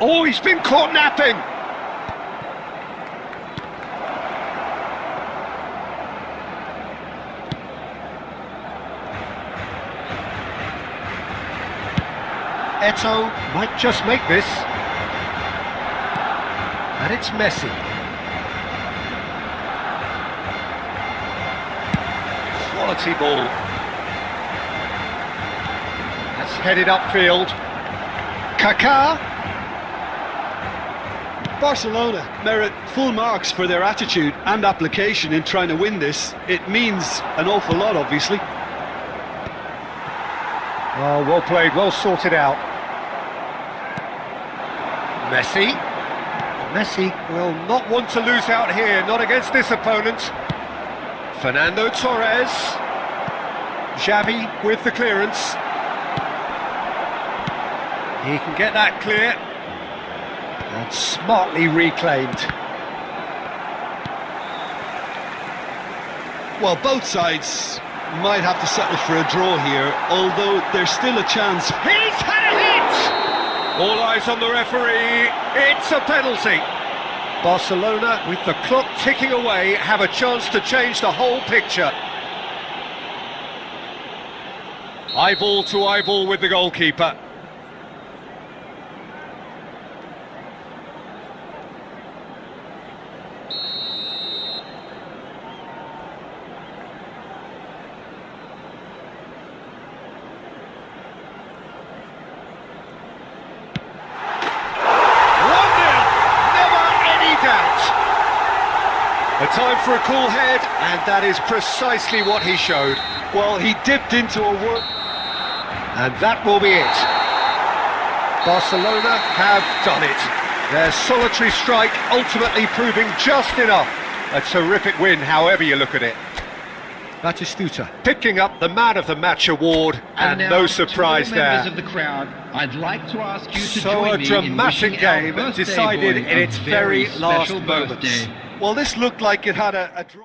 Oh, he's been caught napping. Eto'o might just make this. And it's Messi. Quality ball. That's headed upfield. Kaká. Barcelona merit full marks for their attitude and application in trying to win this. It means an awful lot, obviously. Oh, well played, well sorted out. Messi. Messi will not want to lose out here, not against this opponent. Fernando Torres. Xavi with the clearance. He can get that clear. And smartly reclaimed. Well, both sides might have to settle for a draw here, although there's still a chance. He's had a hit! All eyes on the referee, it's a penalty. Barcelona, with the clock ticking away, have a chance to change the whole picture. Eyeball to eyeball with the goalkeeper. A time for a cool head, and that is precisely what he showed. Well, he dipped into a work. And that will be it. Barcelona have done it. Their solitary strike ultimately proving just enough. A terrific win, however you look at it. Batistuta picking up the Man of the Match award, and no surprise there. Members of the crowd, I'd like to ask you to So join a me in dramatic wishing our game birthday decided boy in a its very last special moments. birthday. Well, this looked like it had a draw.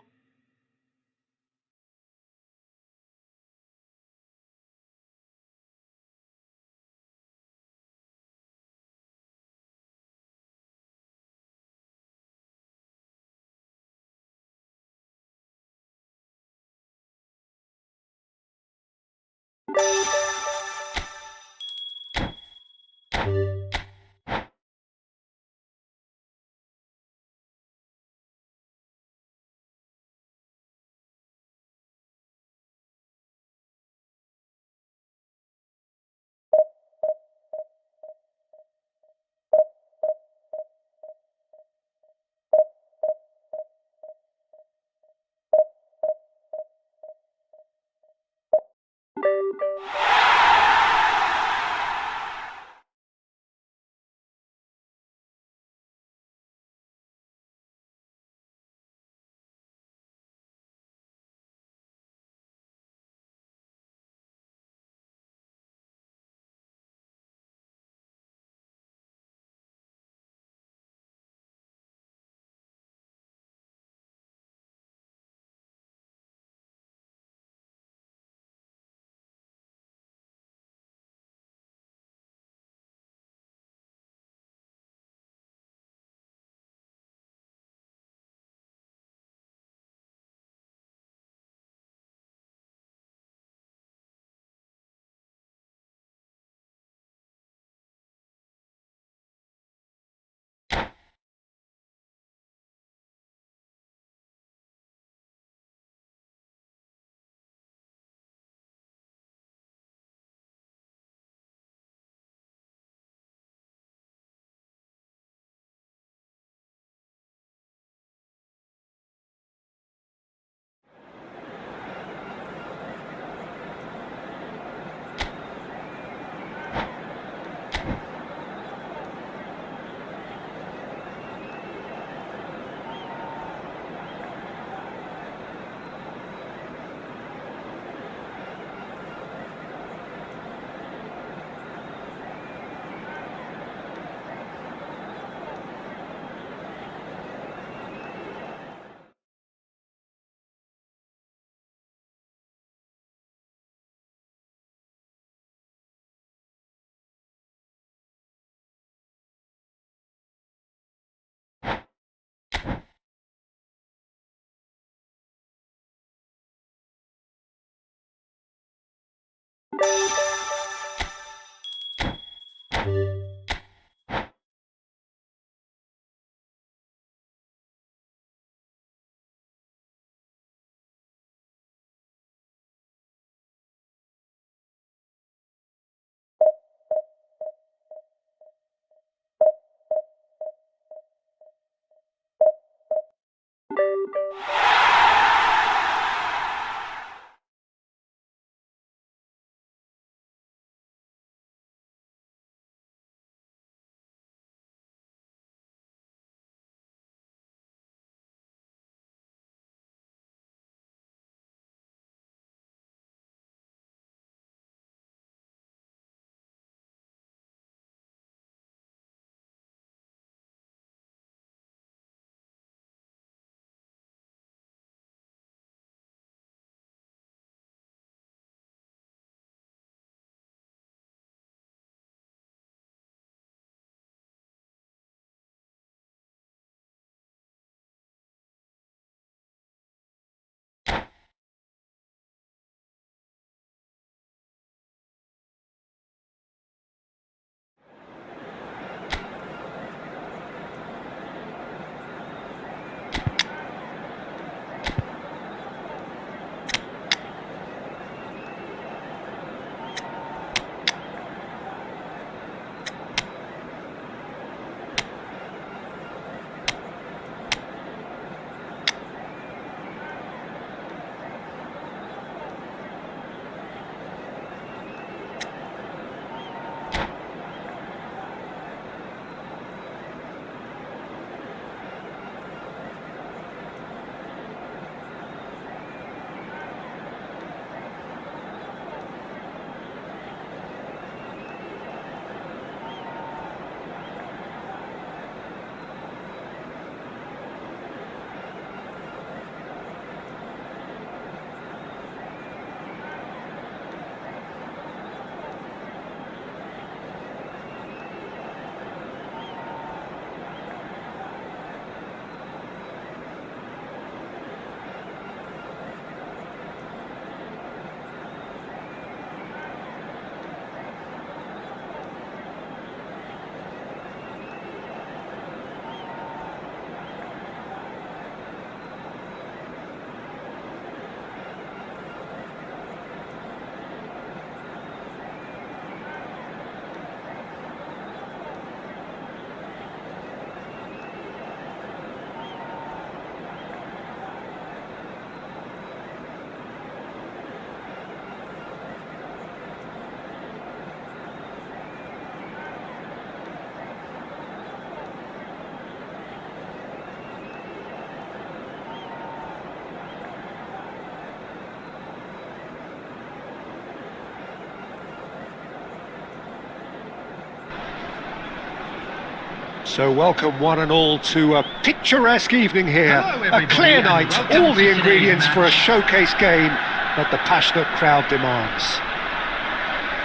So welcome one and all to a picturesque evening here. Hello, A everybody, clear and night, welcome all to the today's ingredients for a match. showcase game that the passionate crowd demands.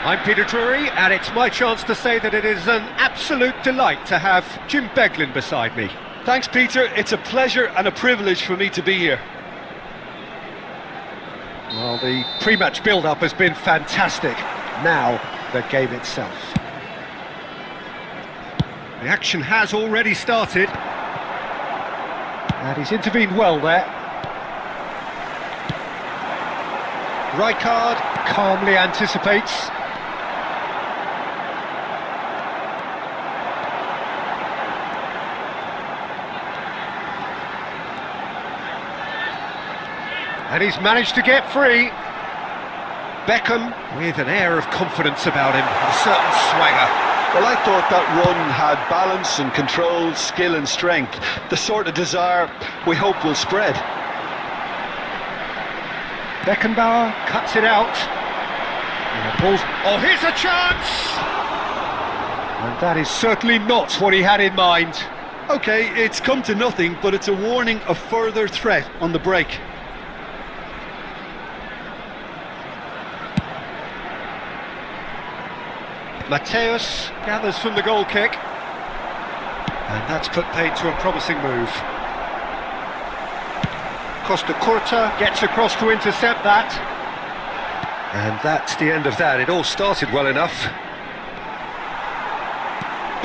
I'm Peter Drury, and it's my chance to say that it is an absolute delight to have Jim Beglin beside me. Thanks, Peter. It's a pleasure and a privilege for me to be here. Well, the pre-match build-up has been fantastic. Now, the game itself. The action has already started. And he's intervened well there. Rijkaard calmly anticipates. And he's managed to get free. Beckham with an air of confidence about him, a certain swagger. Well, I thought that run had balance and control, skill and strength. The sort of desire we hope will spread. Beckenbauer cuts it out. Oh, here's a chance! And that is certainly not what he had in mind. OK, it's come to nothing, but it's a warning of further threat on the break. Mateus gathers from the goal kick. And that's put paid to a promising move. Costa Curta gets across to intercept that. And that's the end of that. It all started well enough.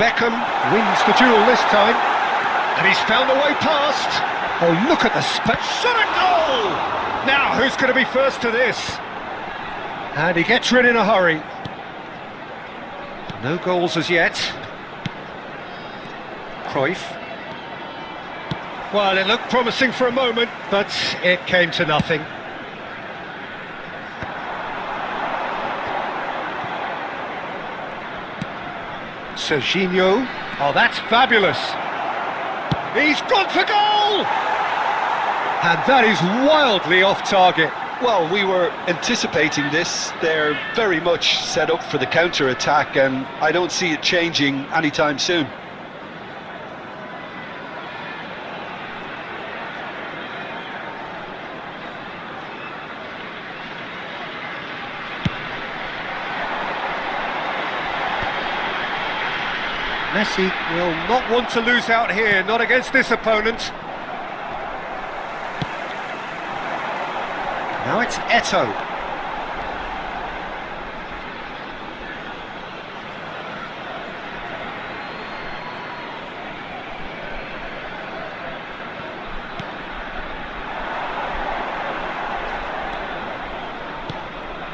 Beckham wins the duel this time. And he's found the way past. Oh, look at the shot at goal! Now, who's going to be first to this? And he gets rid in a hurry. No goals as yet. Cruyff. Well, it looked promising for a moment, but it came to nothing. Serginho. Oh, that's fabulous. He's gone for goal! And that is wildly off target. Well, we were anticipating this. They're very much set up for the counter-attack, and I don't see it changing anytime soon. Messi will not want to lose out here, not against this opponent. Now it's Eto'o.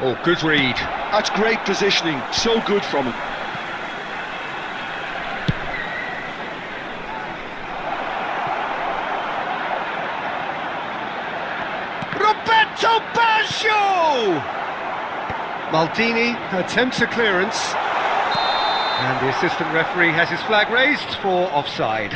Oh, good read. That's great positioning, so good from him. Roberto Baggio! Maldini attempts a clearance. And the assistant referee has his flag raised for offside.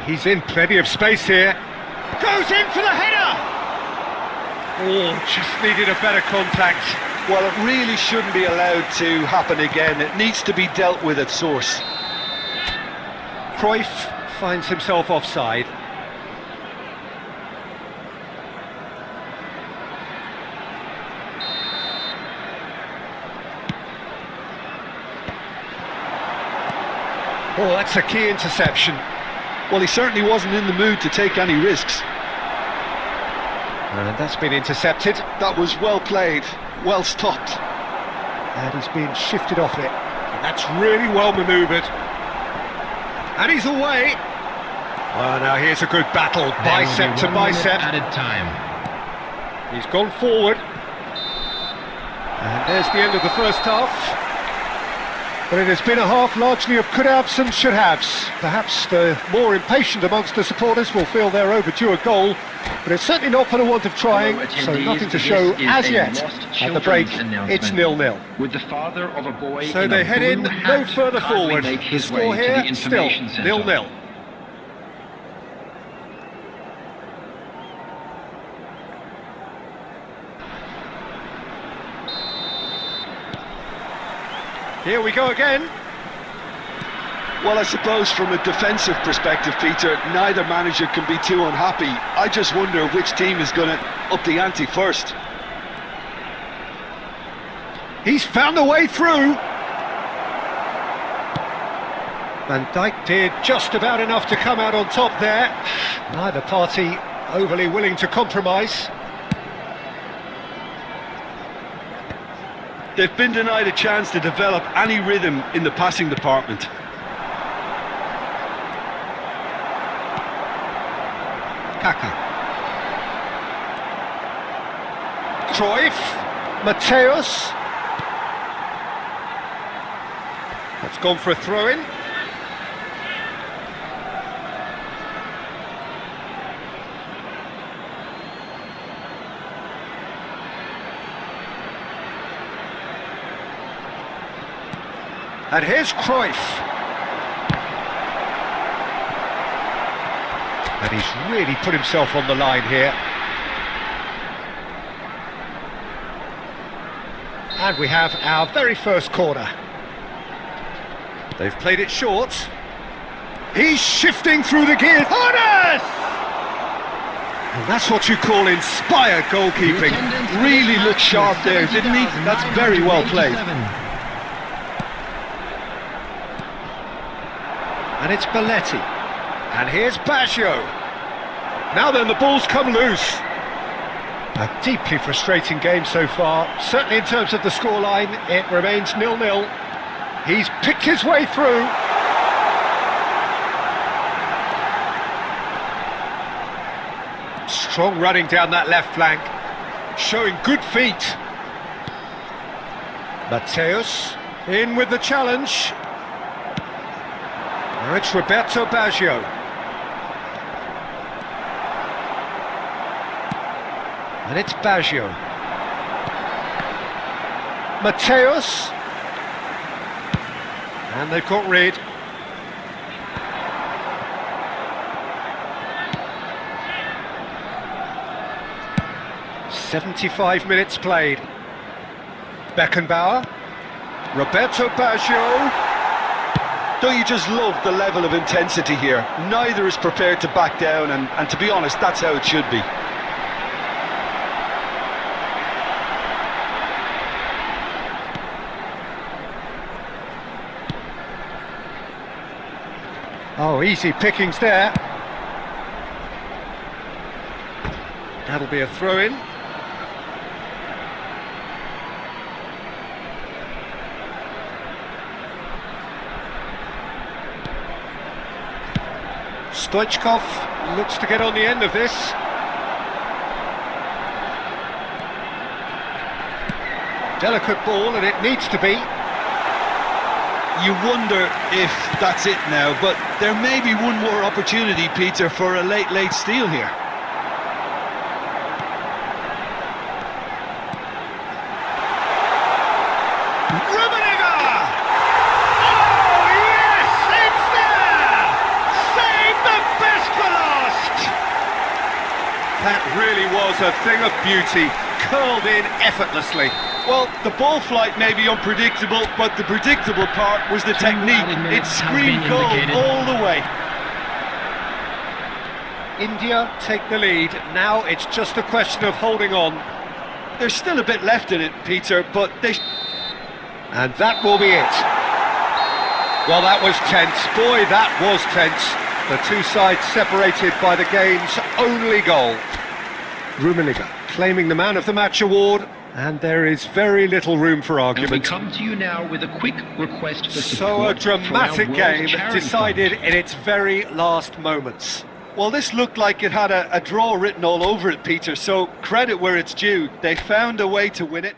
He's in plenty of space here. Goes in for the header! Oh, just needed a better contact. Well, it really shouldn't be allowed to happen again. It needs to be dealt with at source. Cruyff finds himself offside. Oh, that's a key interception. Well, he certainly wasn't in the mood to take any risks. And that's been intercepted. That was well played, well stopped. And he's been shifted off it. And that's really well manoeuvred. And he's away. Well, now here's a good battle, bicep to bicep. Added time. He's gone forward. And there's the end of the first half. But it has been a half largely of could-haves and should-haves. Perhaps the more impatient amongst the supporters will feel they're overdue a goal, but it's certainly not for the want of trying, so nothing to show as yet. At the break, it's 0-0. With the father of a boy So they head in no further forward. The score here, still 0-0. Here we go again. Well, I suppose from a defensive perspective, Peter, neither manager can be too unhappy. I just wonder which team is going to up the ante first. He's found a way through. Van Dijk did just about enough to come out on top there. Neither party overly willing to compromise. They've been denied a chance to develop any rhythm in the passing department. Kaka. Cruyff. Mateus. That's gone for a throw-in. And here's Cruyff. And he's really put himself on the line here. And we have our very first corner. They've played it short. He's shifting through the gears. Honest! And that's what you call inspired goalkeeping. Really looked sharp there, didn't he? That's very well played. And it's Belletti. And here's Baggio. Now then, the ball's come loose. A deeply frustrating game so far. Certainly in terms of the scoreline, it remains 0-0. He's picked his way through. Strong running down that left flank. Showing good feet. Mateus in with the challenge. Now it's Roberto Baggio. And it's Baggio. Mateus. And they've got rid. "75 minutes played. Beckenbauer. Roberto Baggio. Don't you just love the level of intensity here? Neither is prepared to back down, and to be honest, that's how it should be. Oh, easy pickings there. That'll be a throw-in. Stoichkov looks to get on the end of this. Delicate ball, and it needs to be. You wonder if that's it now, but there may be one more opportunity, Peter, for a late steal here. That really was a thing of beauty, curled in effortlessly. Well, the ball flight may be unpredictable, but the predictable part was the technique. It screamed goal all the way. India take the lead. Now it's just a question of holding on. There's still a bit left in it, Peter, but they... And that will be it. Well, that was tense. Boy, that was tense. The two sides separated by the game's only goal. Rummenigge claiming the Man of the Match award, and there is very little room for argument. And we come to you now with a quick request for support. So a dramatic for our game World Charity decided Fund. in its very last moments. Well, this looked like it had a draw written all over it, Peter, so credit where it's due. They found a way to win it.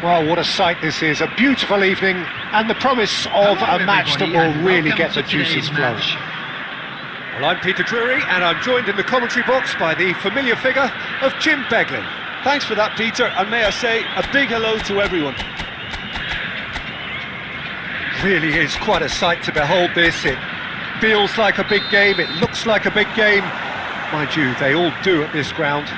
Well, what a sight this is. A beautiful evening and the promise of a match that will really get the juices flowing. Well, I'm Peter Drury and I'm joined in the commentary box by the familiar figure of Jim Beglin. Thanks for that, Peter, and may I say a big hello to everyone. Really is quite a sight to behold this. It feels like a big game, it looks like a big game. Mind you, they all do at this ground.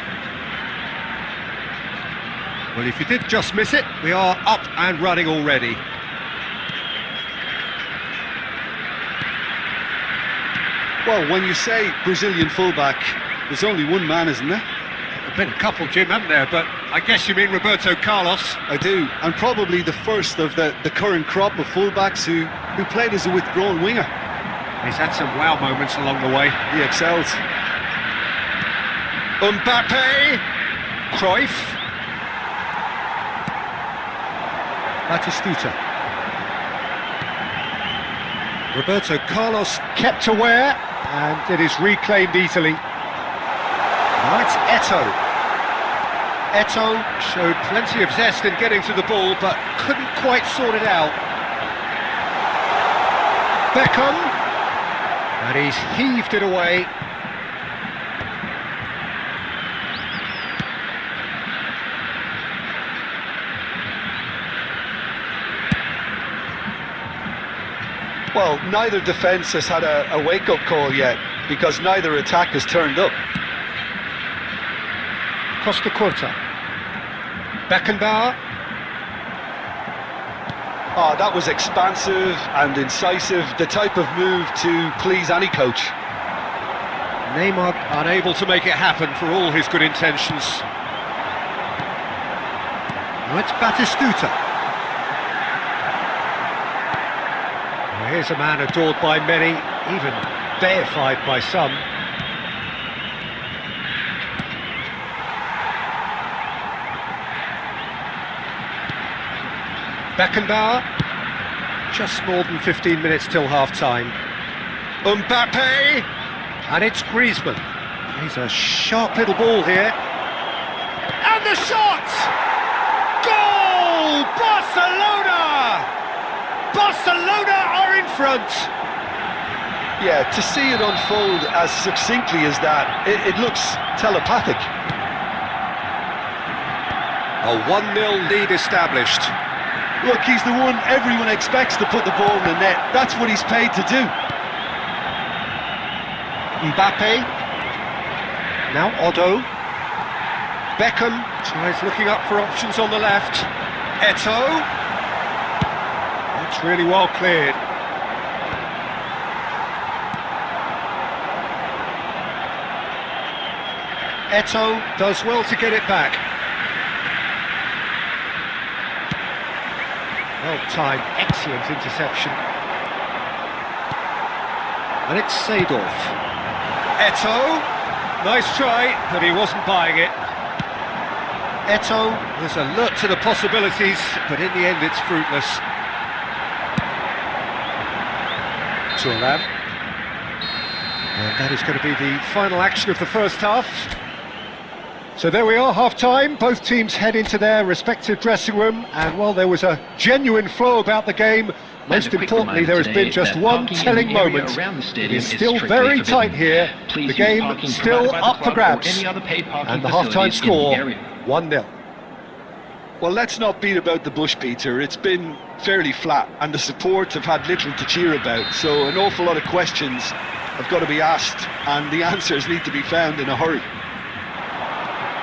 Well, if you did just miss it, we are up and running already. Well, when you say Brazilian fullback, there's only one man, isn't there? There've been a couple, Jim, haven't there? But I guess you mean Roberto Carlos. I do, and probably the first of the current crop of fullbacks who played as a withdrawn winger. He's had some wow moments along the way. He excels. Mbappe, Cruyff, Batistuta. Roberto Carlos kept aware, and it is reclaimed easily. Now it's Eto'o. Eto'o showed plenty of zest in getting to the ball, but couldn't quite sort it out. Beckham, and he's heaved it away. Well, neither defence has had a wake-up call yet, because neither attack has turned up. Costa Curta. Beckenbauer. Oh, that was expansive and incisive, the type of move to please any coach. Neymar unable to make it happen for all his good intentions. Now it's Batistuta. Here's a man adored by many, even deified by some. Beckenbauer, just more than 15 minutes till half-time. Mbappe, and it's Griezmann. He's a sharp little ball here. And the shot! Goal! Barcelona! Barcelona are in front! Yeah, to see it unfold as succinctly as that, it looks telepathic. A 1-0 lead established. Look, he's the one everyone expects to put the ball in the net. That's what he's paid to do. Mbappe. Now Otto. Beckham tries looking up for options on the left. Eto'o. It's really well cleared. Eto'o does well to get it back. Well-timed, excellent interception. And it's Seedorf. Eto'o, nice try, but he wasn't buying it. Eto'o was alert to the possibilities, but in the end it's fruitless. Turan. And that is going to be the final action of the first half. So there we are, half-time. Both teams head into their respective dressing room, and while there was a genuine flow about the game, most importantly there has been just one telling moment. It is still very tight here, the game still up for grabs, and the half-time score 1-0. Well, let's not beat about the bush, Peter. It's been fairly flat, and the support have had little to cheer about, so an awful lot of questions have got to be asked, and the answers need to be found in a hurry.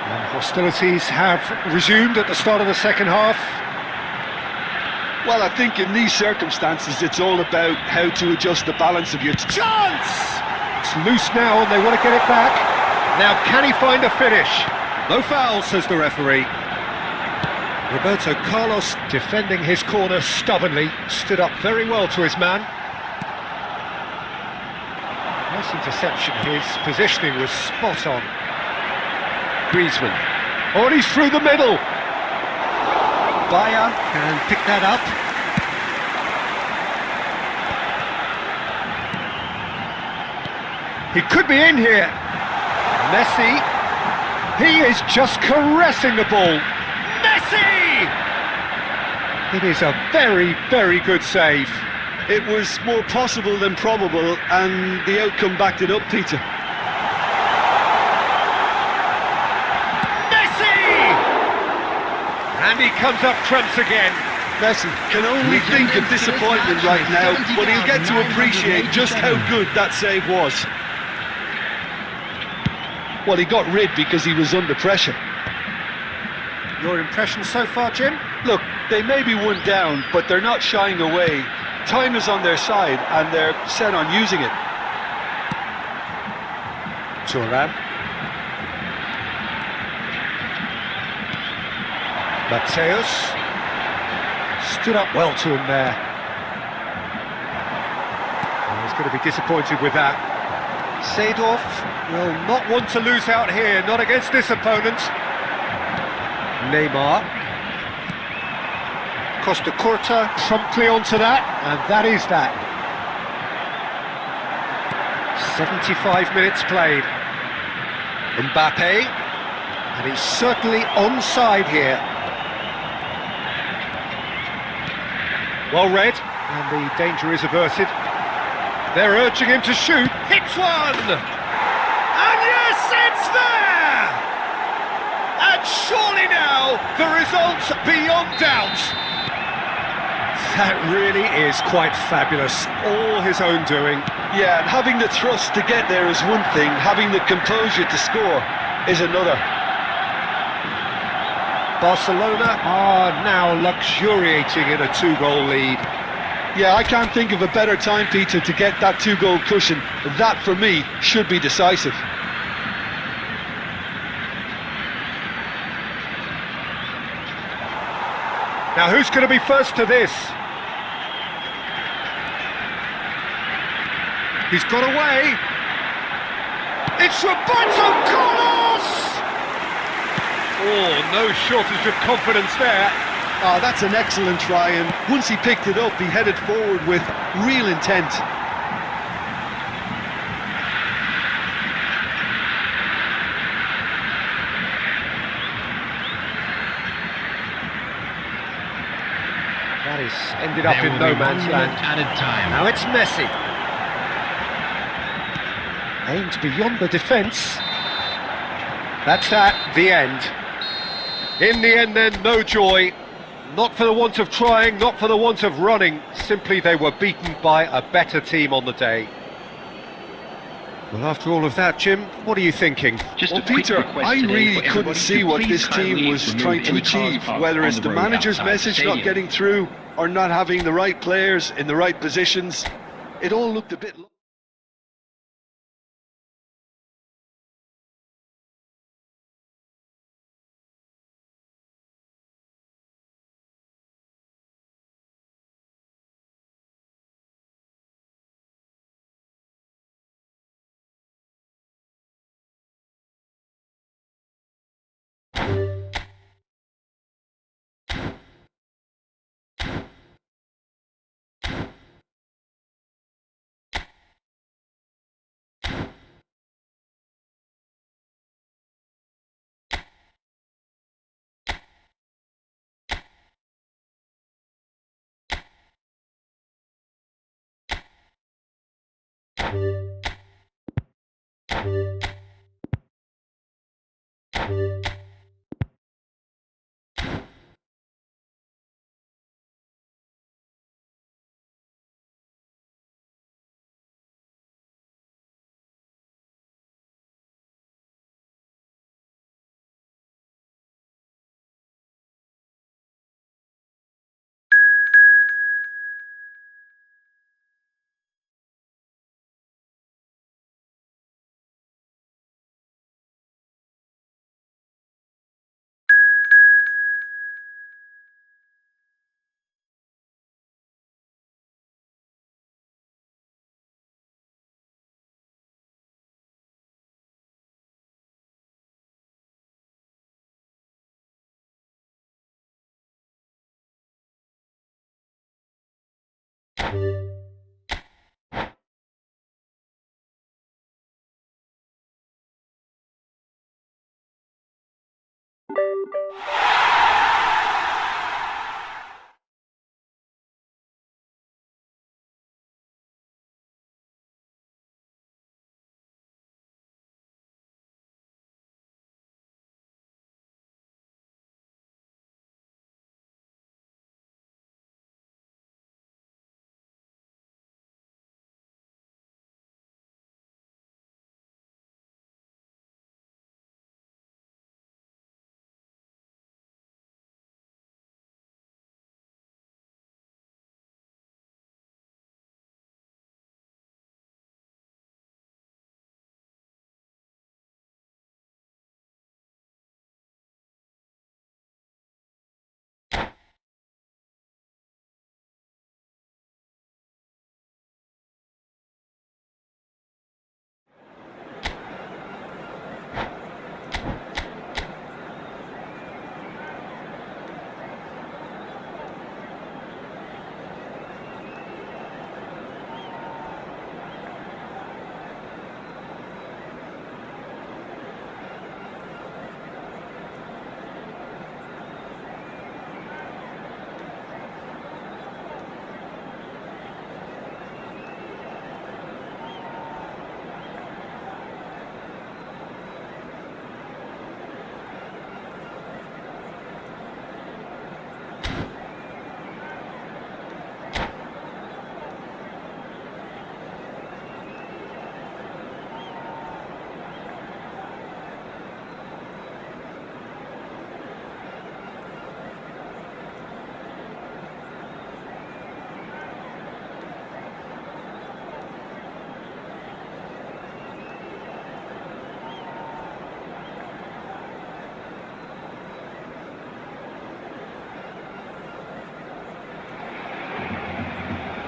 And hostilities have resumed at the start of the second half. Well, I think in these circumstances it's all about how to adjust the balance of your chance! It's loose now and they want to get it back. Now can he find a finish? No foul, says the referee. Roberto Carlos, defending his corner stubbornly, stood up very well to his man. Nice interception, his positioning was spot on. Griezmann. Oh, and he's through the middle. Bayer can pick that up. He could be in here. Messi. He is just caressing the ball. Messi! It is a very, very good save. It was more possible than probable, and the outcome backed it up, Peter. And he comes up trumps again. Messi can only think of disappointment right now, but he'll get to appreciate just how good that save was. Well, he got rid because he was under pressure. Your impression so far, Jim? Look, they may be one down, but they're not shying away. Time is on their side, and they're set on using it. Thuram. Mateus stood up well to him there. He's going to be disappointed with that. Seedorf will not want to lose out here, not against this opponent. Neymar. Costa Curta promptly onto that, and that is that. 75 minutes played. Mbappe, and he's certainly onside here. Well read, and the danger is averted. They're urging him to shoot. Hits one! And yes, it's there! And surely now, the result's beyond doubt. That really is quite fabulous. All his own doing. Yeah, and having the thrust to get there is one thing, having the composure to score is another. Barcelona are now luxuriating in a 2-goal lead. Yeah, I can't think of a better time, Peter, to get that 2-goal cushion. That, for me, should be decisive. Now, who's going to be first to this? He's got away. It's Roberto Carlos! Oh, no shortage of confidence there. Oh, that's an excellent try, and once he picked it up, he headed forward with real intent. That is ended up in no man's land. Added time. Now it's Messi. Aimed beyond the defence. That's that, the end. In the end then, no joy. Not for the want of trying, not for the want of running. Simply they were beaten by a better team on the day. Well, after all of that, Jim, what are you thinking? Well, Peter, I really couldn't see what this team was trying to achieve, whether it's the manager's message not getting through or not having the right players in the right positions. It all looked a bit...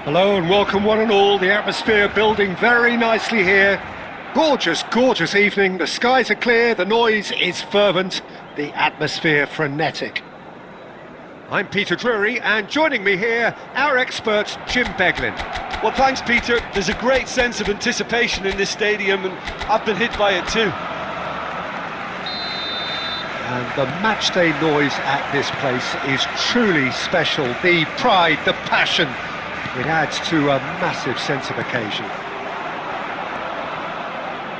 Hello and welcome one and all. The atmosphere building very nicely here. Gorgeous, gorgeous evening. The skies are clear, the noise is fervent, the atmosphere frenetic. I'm Peter Drury, and joining me here, our expert Jim Beglin. Well, thanks, Peter. There's a great sense of anticipation in this stadium, and I've been hit by it too. And the matchday noise at this place is truly special. The pride, the passion, it adds to a massive sense of occasion.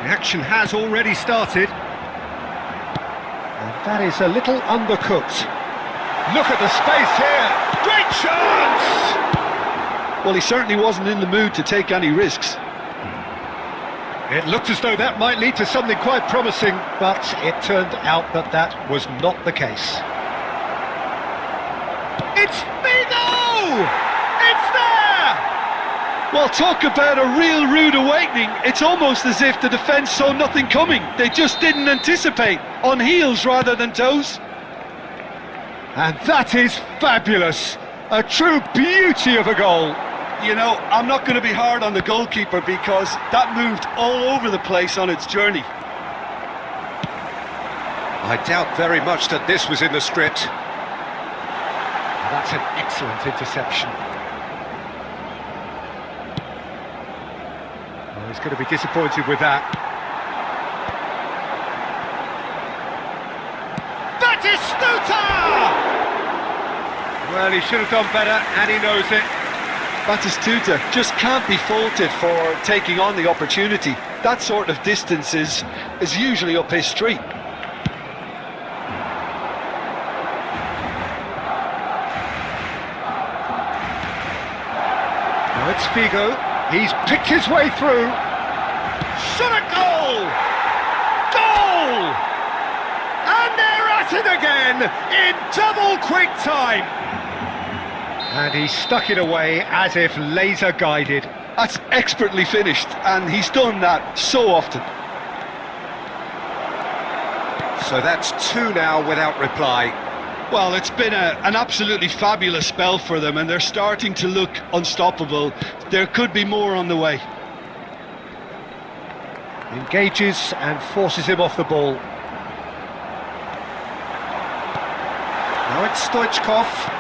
The action has already started. And that is a little undercooked. Look at the space here! Great chance! Well, he certainly wasn't in the mood to take any risks. It looked as though that might lead to something quite promising, but it turned out that that was not the case. It's Figo! It's there! Well, talk about a real rude awakening. It's almost as if the defence saw nothing coming. They just didn't anticipate, on heels rather than toes. And that is fabulous! A true beauty of a goal! You know, I'm not going to be hard on the goalkeeper because that moved all over the place on its journey. I doubt very much that this was in the script. That's an excellent interception. Oh, he's going to be disappointed with that. That is Stuta! Well, he should have done better, and he knows it. Batistuta just can't be faulted for taking on the opportunity. That sort of distance is usually up his street. Now it's Figo. He's picked his way through. Shot a goal! Goal! And they're at it again in double quick time. And he stuck it away as if laser guided. That's expertly finished, and he's done that so often. So that's two now without reply. Well, it's been an absolutely fabulous spell for them, and they're starting to look unstoppable. There could be more on the way. Engages and forces him off the ball. Now it's Stoichkov.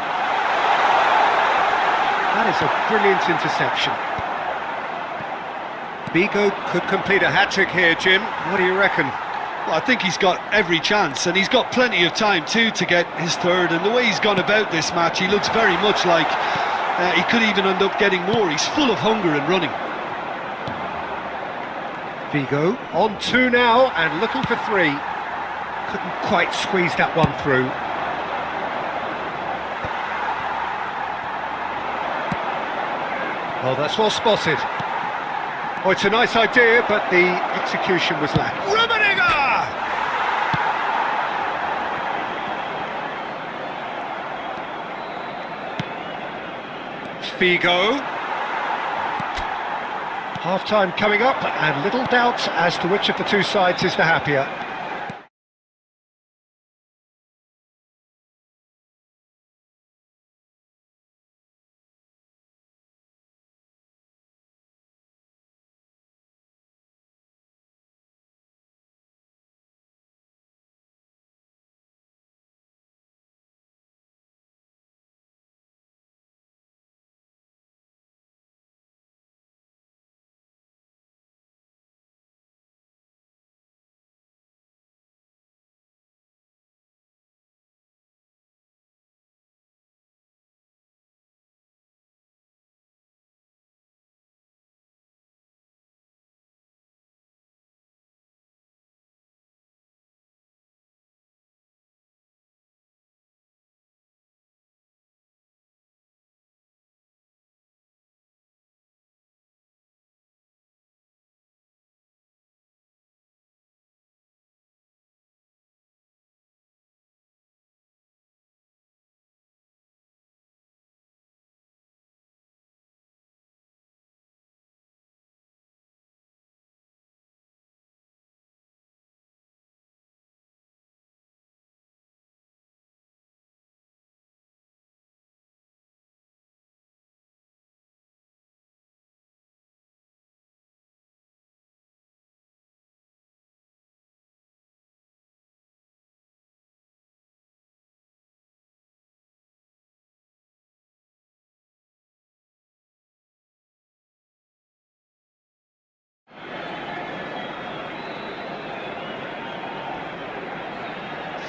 That is a brilliant interception. Figo could complete a hat-trick here, Jim. What do you reckon? Well, I think he's got every chance, and he's got plenty of time too to get his third. And the way he's gone about this match, he looks very much like he could even end up getting more. He's full of hunger and running. Figo on two now and looking for three. Couldn't quite squeeze that one through. Oh, that's well spotted. Oh, it's a nice idea, but the execution was lacking. Rummenigge! Figo. Half-time coming up, and little doubt as to which of the two sides is the happier.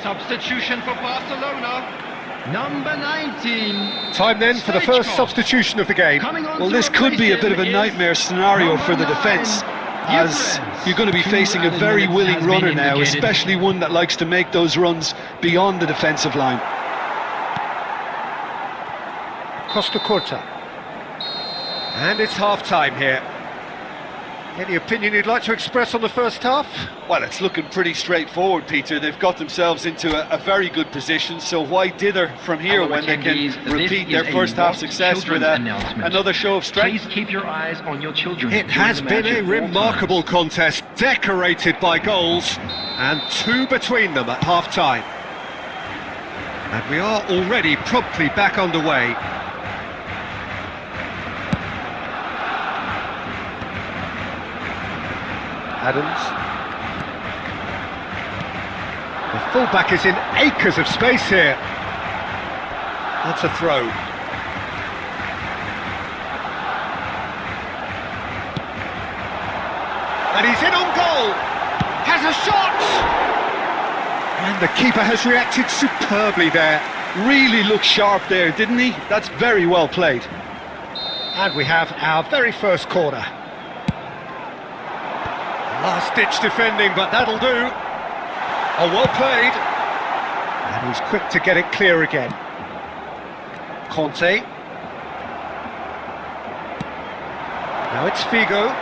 Substitution for Barcelona. Number 19. Time then for the first substitution of the game. Well, this could be a bit of a nightmare scenario for the defence, as you're going to be facing a very willing runner now, especially one that likes to make those runs beyond the defensive line. Costa Corta. And it's half-time here. Any opinion you'd like to express on the first half? Well, it's looking pretty straightforward, Peter. They've got themselves into a very good position, so why dither from here when they can repeat their first half success with another show of strength? Please keep your eyes on your children. It has been a remarkable contest, decorated by goals, and two between them at half-time. And we are already promptly back underway. Adams. The fullback is in acres of space here. That's a throw. And he's in on goal. Has a shot. And the keeper has reacted superbly there. Really looked sharp there, didn't he? That's very well played. And we have our very first corner. Last-ditch defending, but that'll do. Oh, well played. And he's quick to get it clear again. Conte. Now it's Figo.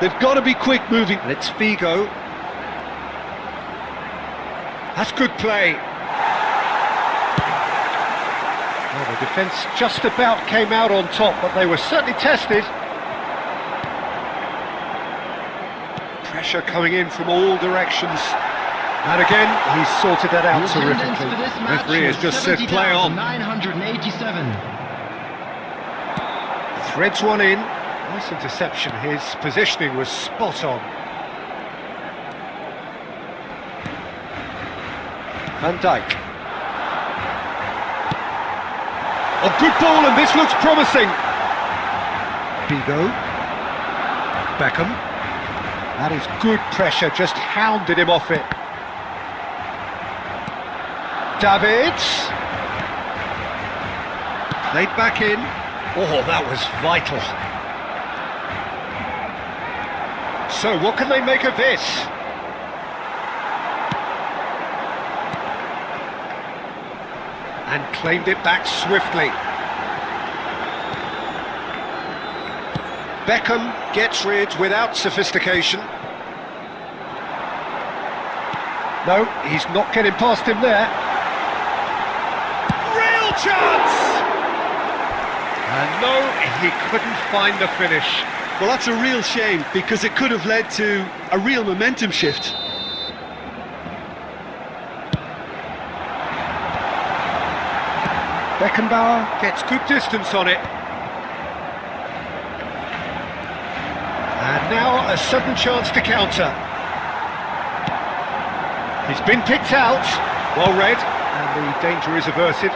They've got to be quick moving. And it's Figo. That's good play. Well, the defence just about came out on top, but they were certainly tested. Pressure coming in from all directions. And again, he's sorted that out terrifically. Referee has just said play on. 987. Threads one in. Nice interception. His positioning was spot on. Van Dijk. A good ball, and this looks promising. Figo. Beckham. That is good pressure, just hounded him off it. Davids. Played back in. Oh, that was vital. So, what can they make of this? And claimed it back swiftly. Beckham gets rid without sophistication. No, he's not getting past him there. Real chance! And no, he couldn't find the finish. Well, that's a real shame, because it could have led to a real momentum shift. Beckenbauer gets good distance on it. And now a sudden chance to counter. He's been picked out. Well read, and the danger is averted.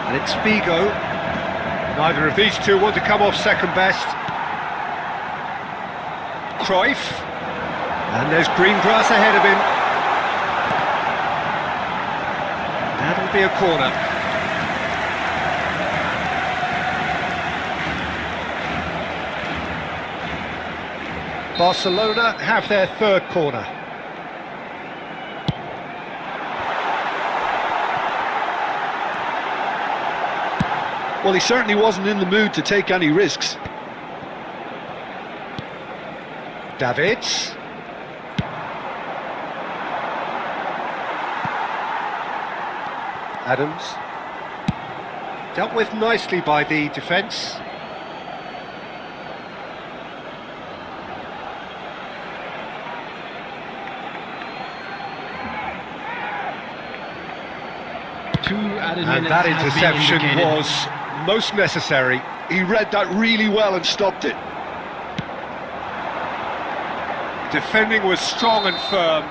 And it's Figo. Neither of these two want to come off second best. Cruyff. And there's green grass ahead of him. That'll be a corner. Barcelona have their third corner. Well, he certainly wasn't in the mood to take any risks. Davids. Adams. Dealt with nicely by the defence. And that interception was most necessary. He read that really well and stopped it. Defending was strong and firm.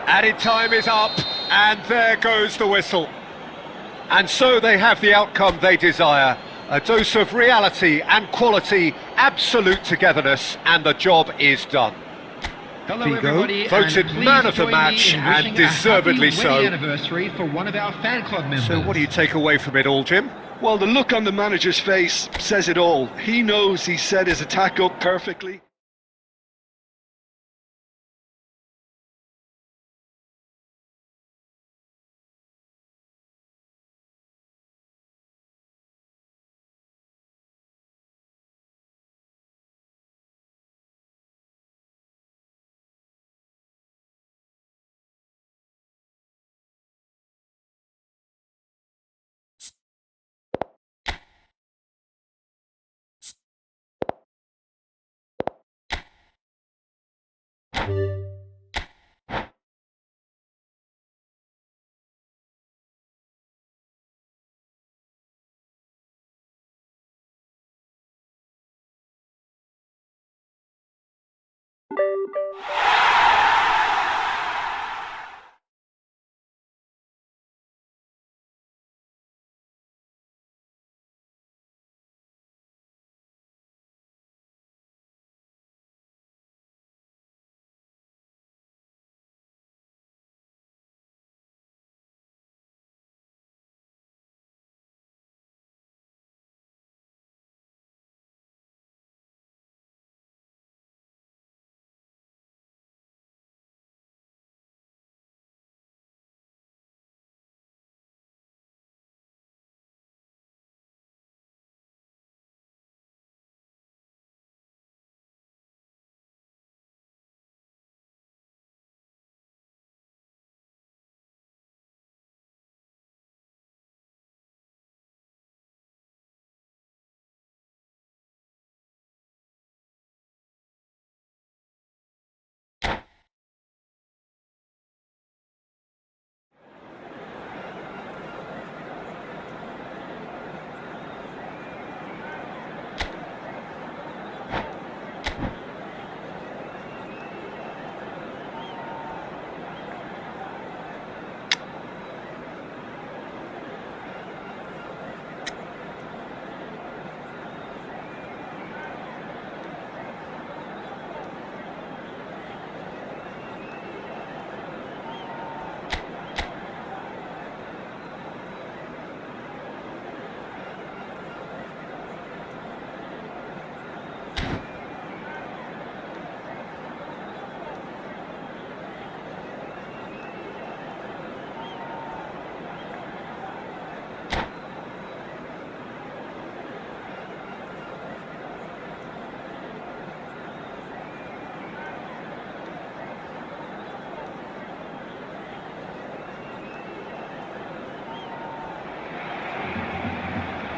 Added time is up, and there goes the whistle. And so they have the outcome they desire. A dose of reality and quality, absolute togetherness, and the job is done. Hello, Figo, everybody, voted and please man of the join match, me in and wishing deservedly a happy so. wedding anniversary for one of our fan club members. So what do you take away from it all, Jim? Well, the look on the manager's face says it all. He knows he set his attack up perfectly.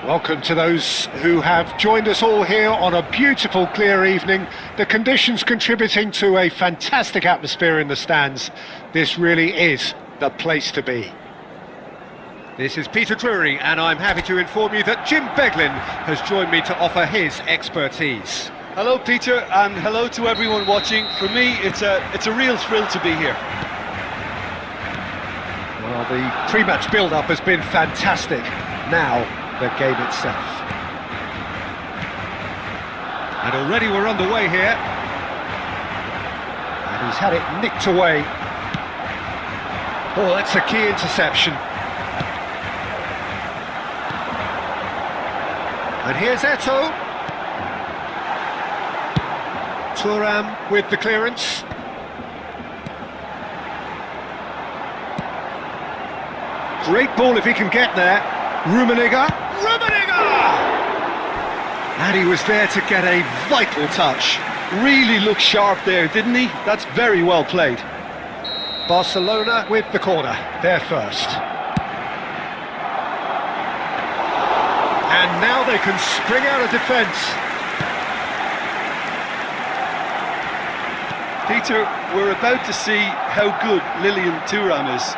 Welcome to those who have joined us all here on a beautiful, clear evening. The conditions contributing to a fantastic atmosphere in the stands. This really is the place to be. This is Peter Drury, and I'm happy to inform you that Jim Beglin has joined me to offer his expertise. Hello, Peter, and hello to everyone watching. For me, it's a real thrill to be here. Well, the pre-match build-up has been fantastic. Now, the game itself. And already we're underway here. And he's had it nicked away. Oh, that's a key interception. And here's Eto'o. Thuram with the clearance. Great ball if he can get there. Rummenigge. And he was there to get a vital touch. Really looked sharp there, didn't he? That's very well played. Barcelona with the corner, there first. And now they can spring out of defence. Peter, we're about to see how good Lilian Thuram is.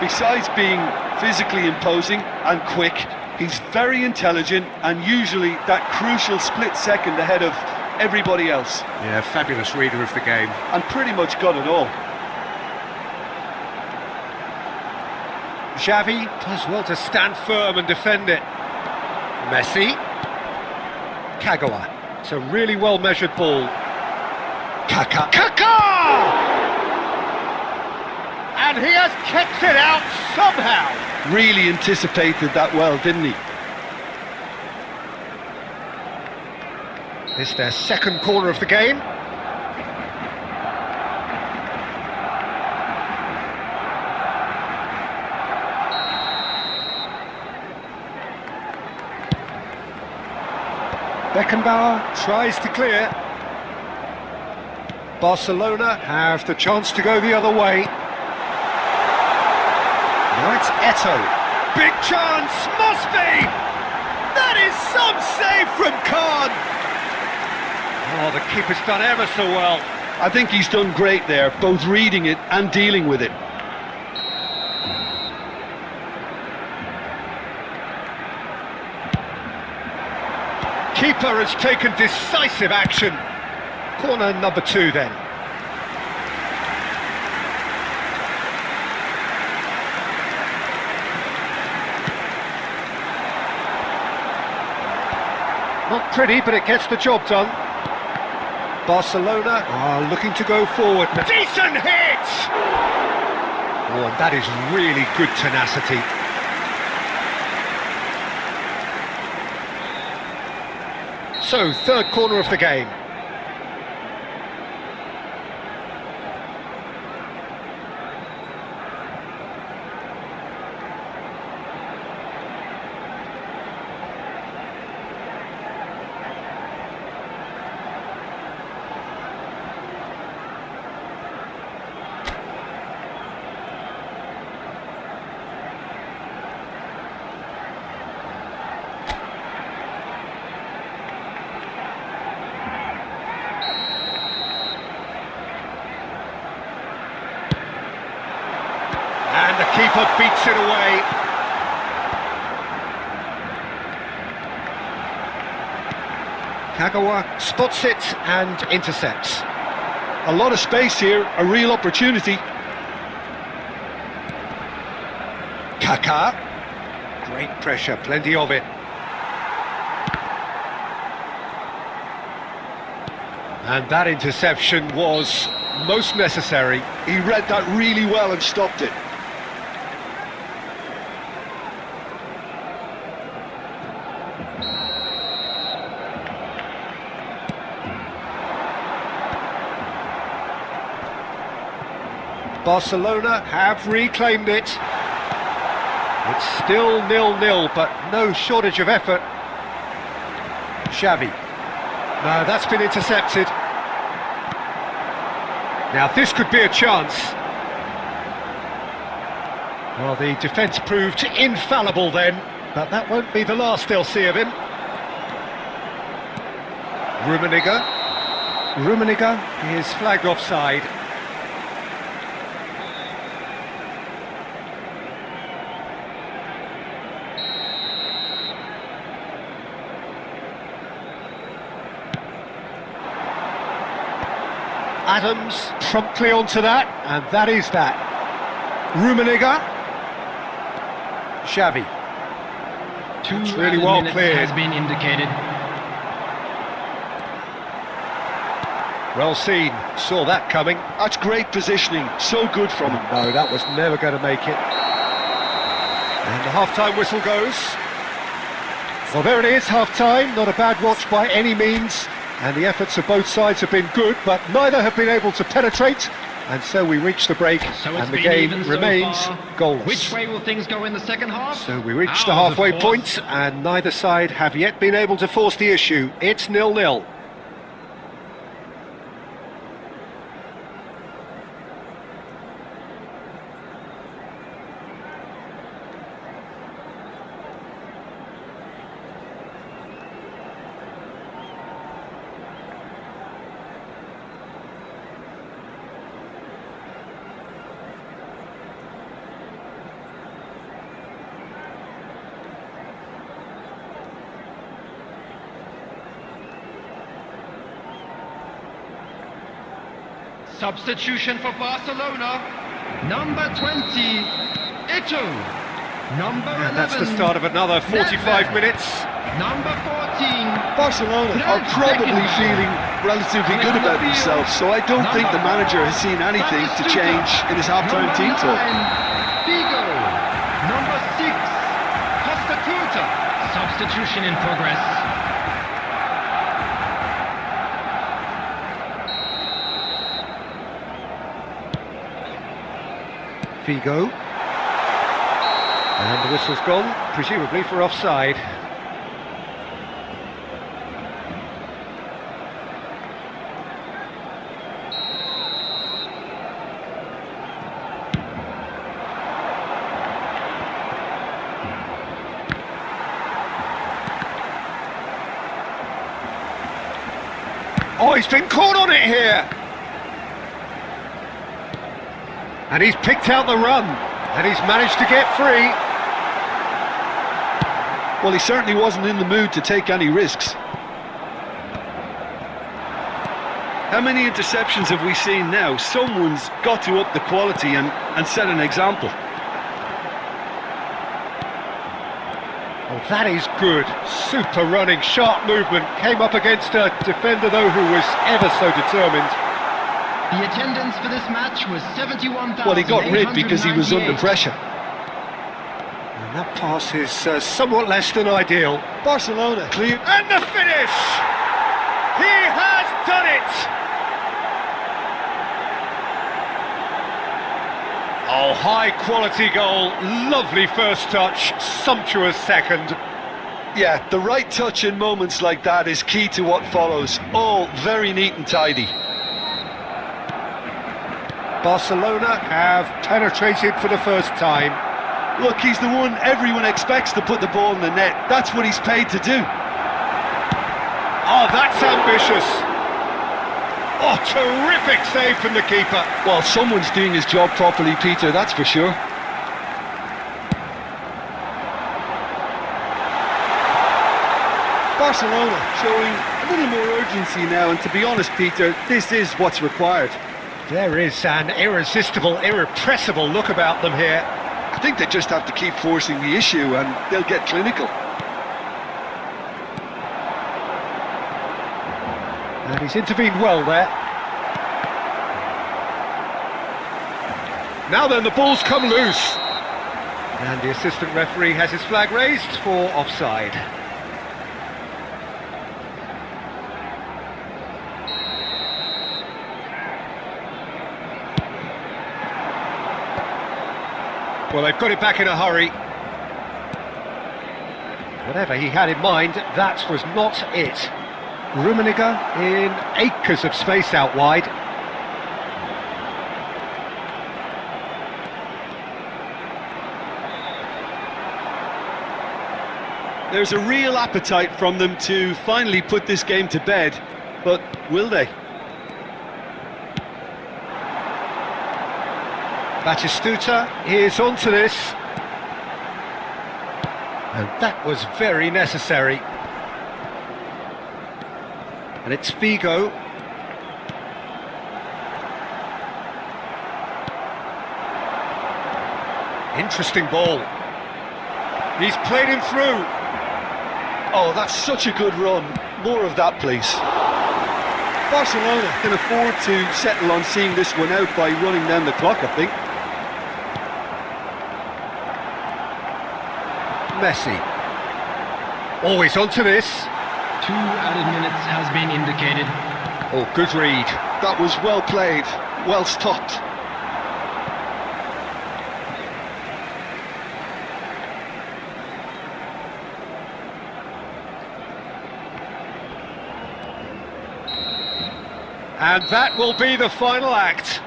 Besides being physically imposing and quick, he's very intelligent and usually that crucial split second ahead of everybody else. Yeah, fabulous reader of the game. And pretty much got it all. Xavi does well to stand firm and defend it. Messi. Kagawa. It's a really well-measured ball. Kaká! And he has kept it out somehow. Really anticipated that well, didn't he? It's their second corner of the game. Beckenbauer tries to clear. Barcelona have the chance to go the other way. Now it's Eto'o. Big chance, must be! That is some save from Khan! Oh, the keeper's done ever so well. I think he's done great there, both reading it and dealing with it. Keeper has taken decisive action. Corner number 2 then. Not pretty, but it gets the job done. Barcelona are looking to go forward. Decent hit! Oh, and that is really good tenacity. So, third corner of the game. And the keeper beats it away. Kagawa spots it and intercepts. A lot of space here, a real opportunity. Kaká. Great pressure, plenty of it. And that interception was most necessary. He read that really well and stopped it. Barcelona have reclaimed it. It's still 0-0, but no shortage of effort. Xavi. No, that's been intercepted. Now this could be a chance. Well, the defence proved infallible then, but that won't be the last they'll see of him. Rummenigge is flagged offside. Adams promptly onto that, and that is that. Rummenigge. Xavi. It's really well cleared. Has been indicated. Well seen, saw that coming. That's great positioning, so good from him. No, that was never going to make it. And the half-time whistle goes. Well, there it is, half-time. Not a bad watch by any means. And the efforts of both sides have been good, but neither have been able to penetrate. And so we reach the break, and the game remains goalless. Which way will things go in the second half? So we reach the halfway point, and neither side have yet been able to force the issue. It's 0-0. Substitution for Barcelona. Number 20, Eto'o. Number 11. And that's the start of another 45 minutes. Number 14. Barcelona are probably feeling relatively good about himself, so I don't think the manager has seen anything to change in his half-time team talk. Figo. Number 6, Costa. Substitution in progress. Figo. And the whistle's gone, presumably for offside. Oh, he's been caught on it here! And he's picked out the run, and he's managed to get free. Well, he certainly wasn't in the mood to take any risks. How many interceptions have we seen now? Someone's got to up the quality and set an example. Oh, that is good. Super running, sharp movement. Came up against a defender, though, who was ever so determined. The attendance for this match was 71,000. Well, he got rid because he was under pressure. And that pass is somewhat less than ideal. Barcelona clear. And the finish! He has done it! Oh, high quality goal, lovely first touch, sumptuous second. Yeah, the right touch in moments like that is key to what follows. All very neat and tidy. Barcelona have penetrated for the first time. Look, he's the one everyone expects to put the ball in the net. That's what he's paid to do. Oh, that's ambitious. Oh, terrific save from the keeper. Well, someone's doing his job properly, Peter, that's for sure. Barcelona showing a little more urgency now, and to be honest, Peter, this is what's required. There is an irresistible, irrepressible look about them here. I think they just have to keep forcing the issue and they'll get clinical. And he's intervened well there. Now then, the ball's come loose. And the assistant referee has his flag raised for offside. Well, they've got it back in a hurry. Whatever he had in mind, that was not it. Rummenigge in acres of space out wide. There's a real appetite from them to finally put this game to bed, but will they? Batistuta is onto this. And that was very necessary. And it's Figo. Interesting ball. He's played him through. Oh, that's such a good run. More of that, please. Barcelona can afford to settle on seeing this one out by running down the clock, I think. Messi. Always onto this. 2 added minutes has been indicated. Oh, good read. That was well played, well stopped. And that will be the final act.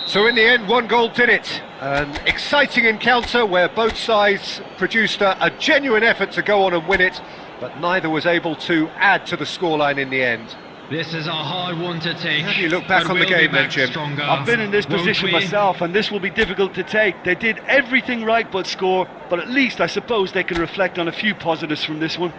So in the end, one goal did it. An exciting encounter where both sides produced a genuine effort to go on and win it, but neither was able to add to the scoreline in the end. This is a hard one to take. How do you look back on the game then, Jim? I've been in this position myself, and this will be difficult to take. They did everything right but score, but at least I suppose they can reflect on a few positives from this one.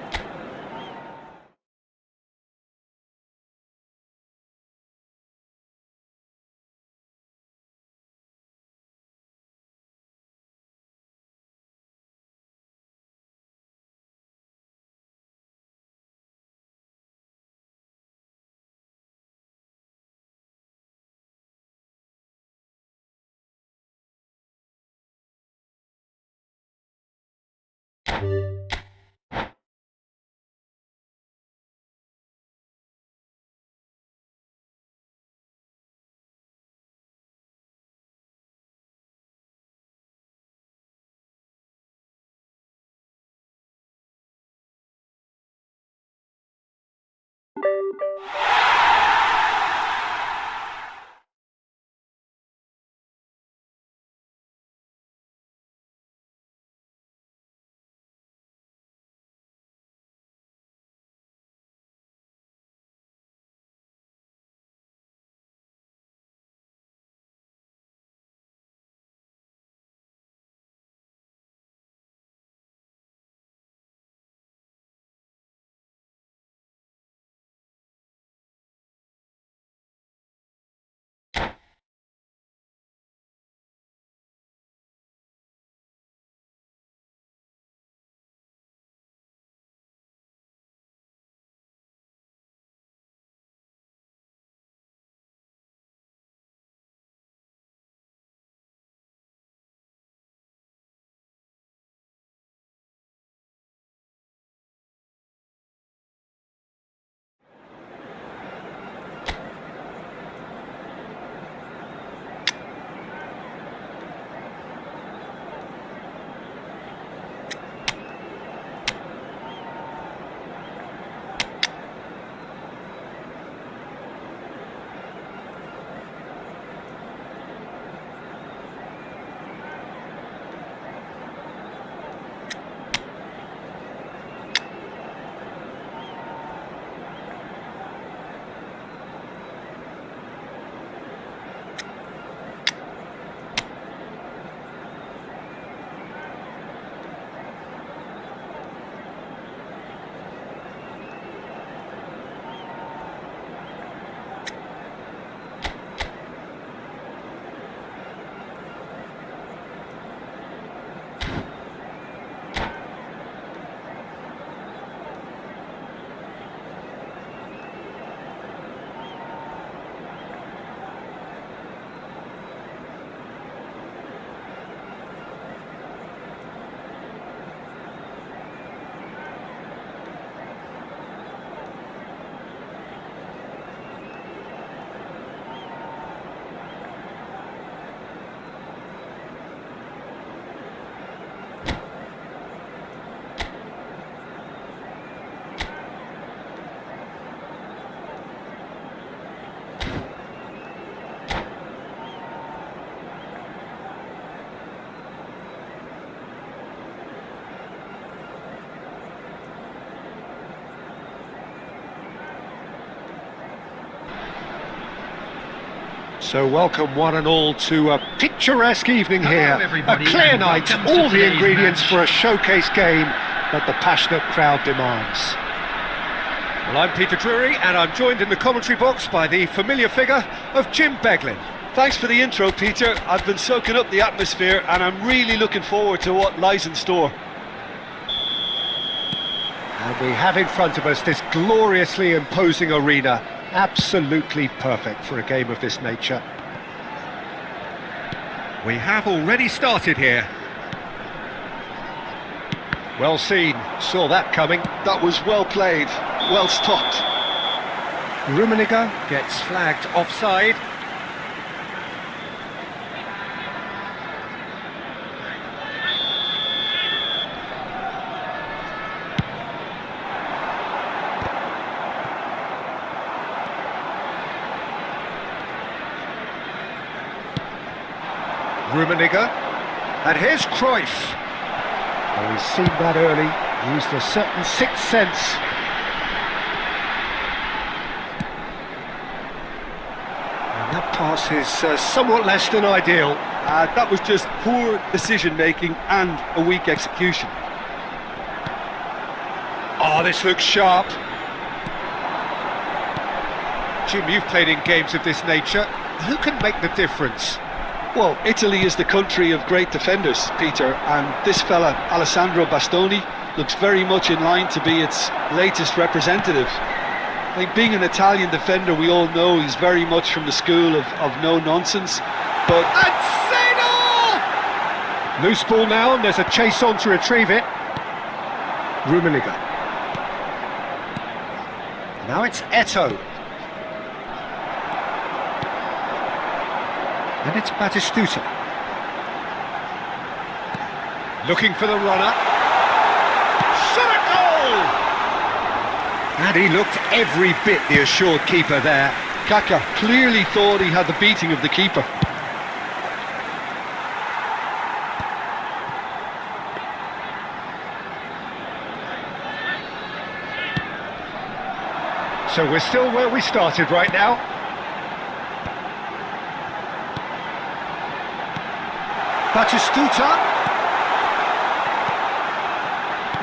So welcome one and all to a picturesque evening here, a clear night, all the ingredients for a showcase game that the passionate crowd demands. Well, I'm Peter Drury and I'm joined in the commentary box by the familiar figure of Jim Beglin. Thanks for the intro, Peter. I've been soaking up the atmosphere and I'm really looking forward to what lies in store. And we have in front of us this gloriously imposing arena, absolutely perfect for a game of this nature. We have already started here. Well seen, saw that coming. That was well played, well stopped. Rummenigge gets flagged offside. Rummenigge, and here's Cruyff. Oh, he's seen that early, used a certain sixth sense. And that pass is somewhat less than ideal. That was just poor decision-making and a weak execution. Oh, this looks sharp. Jim, you've played in games of this nature. Who can make the difference? Well, Italy is the country of great defenders, Peter, and this fella, Alessandro Bastoni, looks very much in line to be its latest representative. I think being an Italian defender, we all know he's very much from the school of no-nonsense, but... And Zeno! Loose ball now, and there's a chase on to retrieve it. Rummenigge. Now it's Eto'o. And it's Batistuta. Looking for the runner. Shot at goal! And he looked every bit the assured keeper there. Kaka clearly thought he had the beating of the keeper. So we're still where we started right now. Batistuta.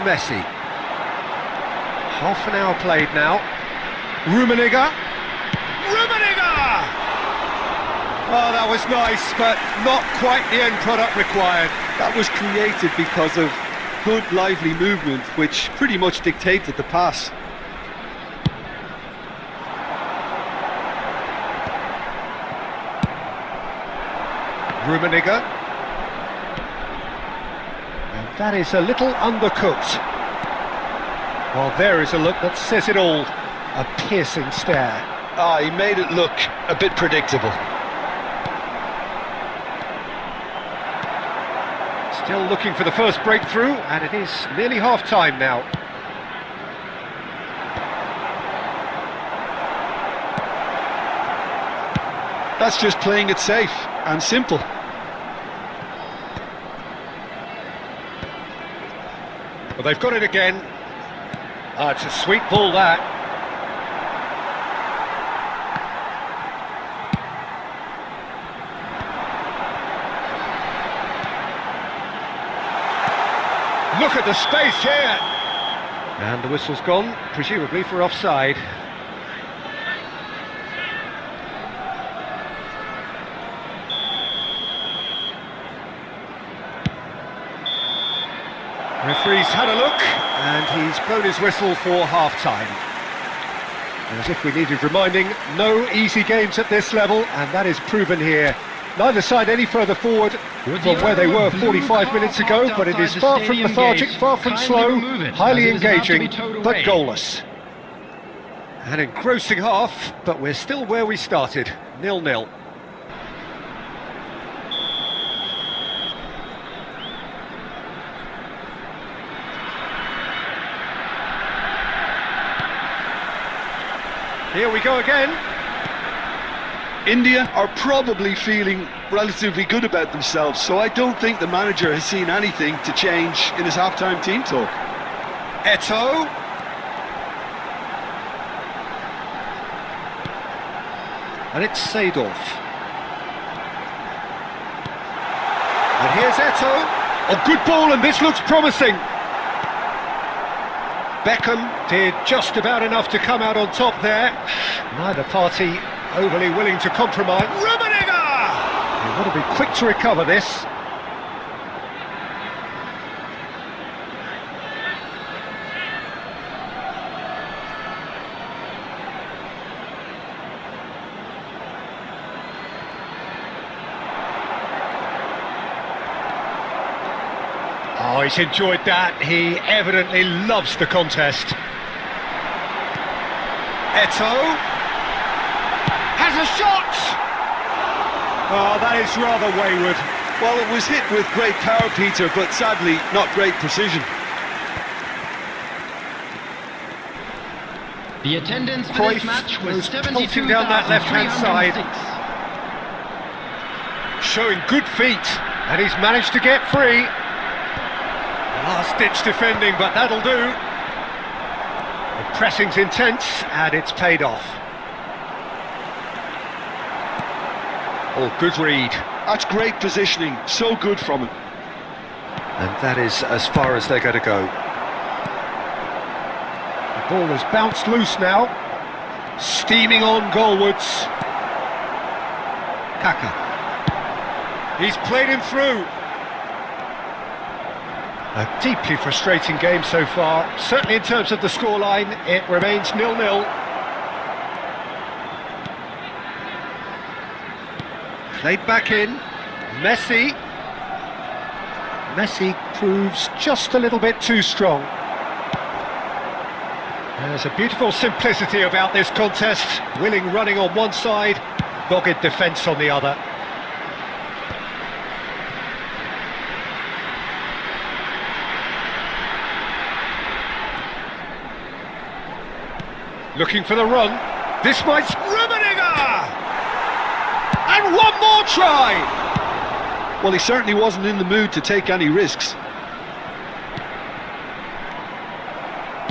Messi. Half an hour played now. Rummenigge. Rummenigge! Oh, that was nice, but not quite the end product required. That was created because of good, lively movement, which pretty much dictated the pass. Rummenigge. And that is a little undercooked. Well, there is a look that says it all. A piercing stare. Ah, he made it look a bit predictable. Still looking for the first breakthrough, and it is nearly half-time now. That's just playing it safe and simple. Well, they've got it again. It's a sweet ball, that. Look at the space here! And the whistle's gone, presumably for offside. Referee's had a look, and he's blown his whistle for half-time. As if we needed reminding, no easy games at this level, and that is proven here. Neither side any further forward from where they were 45 minutes ago, but it is far from lethargic, far from slow, highly engaging, but goalless. An engrossing half, but we're still where we started, 0-0. Here we go again. India are probably feeling relatively good about themselves, so I don't think the manager has seen anything to change in his half-time team talk. Eto'o. And it's Seedorf. And here's Eto'o. A good ball, and this looks promising. Beckham did just about enough to come out on top there. Neither party overly willing to compromise. Rummenigge! They've got to be quick to recover this. Oh, he's enjoyed that. He evidently loves the contest. Eto'o has a shot! Oh, that is rather wayward. Well, it was hit with great power, Peter, but sadly not great precision. The attendance for this match was pulsing down that left-hand side. Showing good feet, and he's managed to get free. Last-ditch defending, but that'll do. The pressing's intense, and it's paid off. Oh, good read. That's great positioning, so good from him. And that is as far as they're going to go. The ball has bounced loose now. Steaming on goalwards. Kaka. He's played him through. A deeply frustrating game so far. Certainly in terms of the scoreline, it remains 0-0. Played back in. Messi. Messi proves just a little bit too strong. There's a beautiful simplicity about this contest. Willing running on one side, dogged defence on the other. Looking for the run. This might... Rummenigge! And one more try! Well, he certainly wasn't in the mood to take any risks.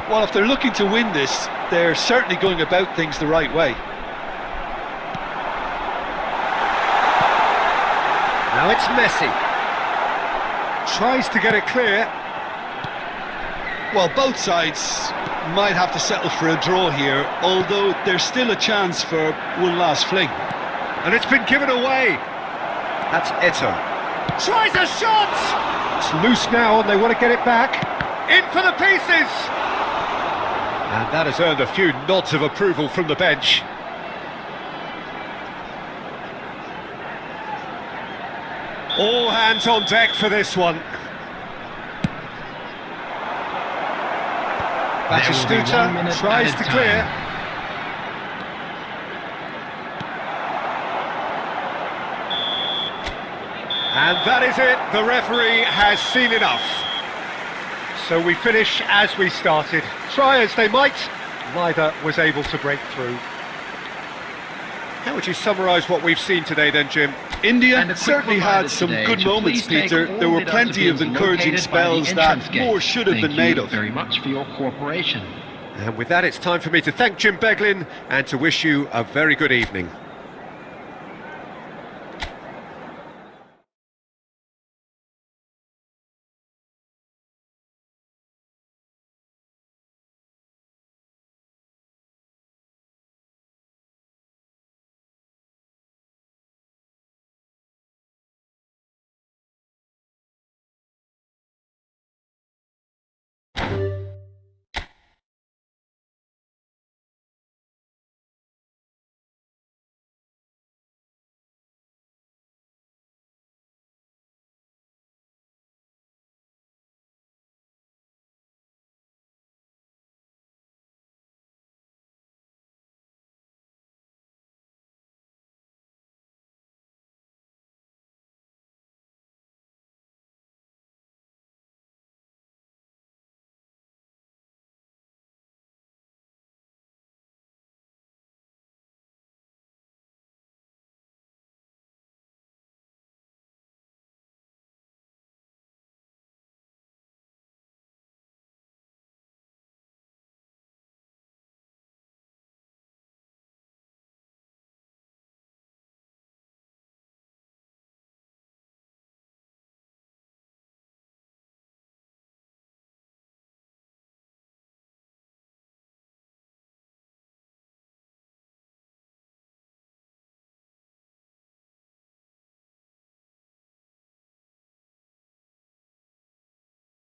Well, if they're looking to win this, they're certainly going about things the right way. Now it's Messi. Tries to get it clear. Well, both sides might have to settle for a draw here, although there's still a chance for one last fling. And it's been given away. That's Ito. Tries a shot! It's loose now and they want to get it back. In for the pieces! And that has earned a few nods of approval from the bench. All hands on deck for this one. Batistuta tries to clear. And that is it, the referee has seen enough. So we finish as we started. Try as they might, neither was able to break through. How would you summarise what we've seen today then, Jim? India certainly had some good moments, Peter. There were plenty of encouraging spells that more should have been made of. Thank you very much for your cooperation. And with that, it's time for me to thank Jim Beglin and to wish you a very good evening.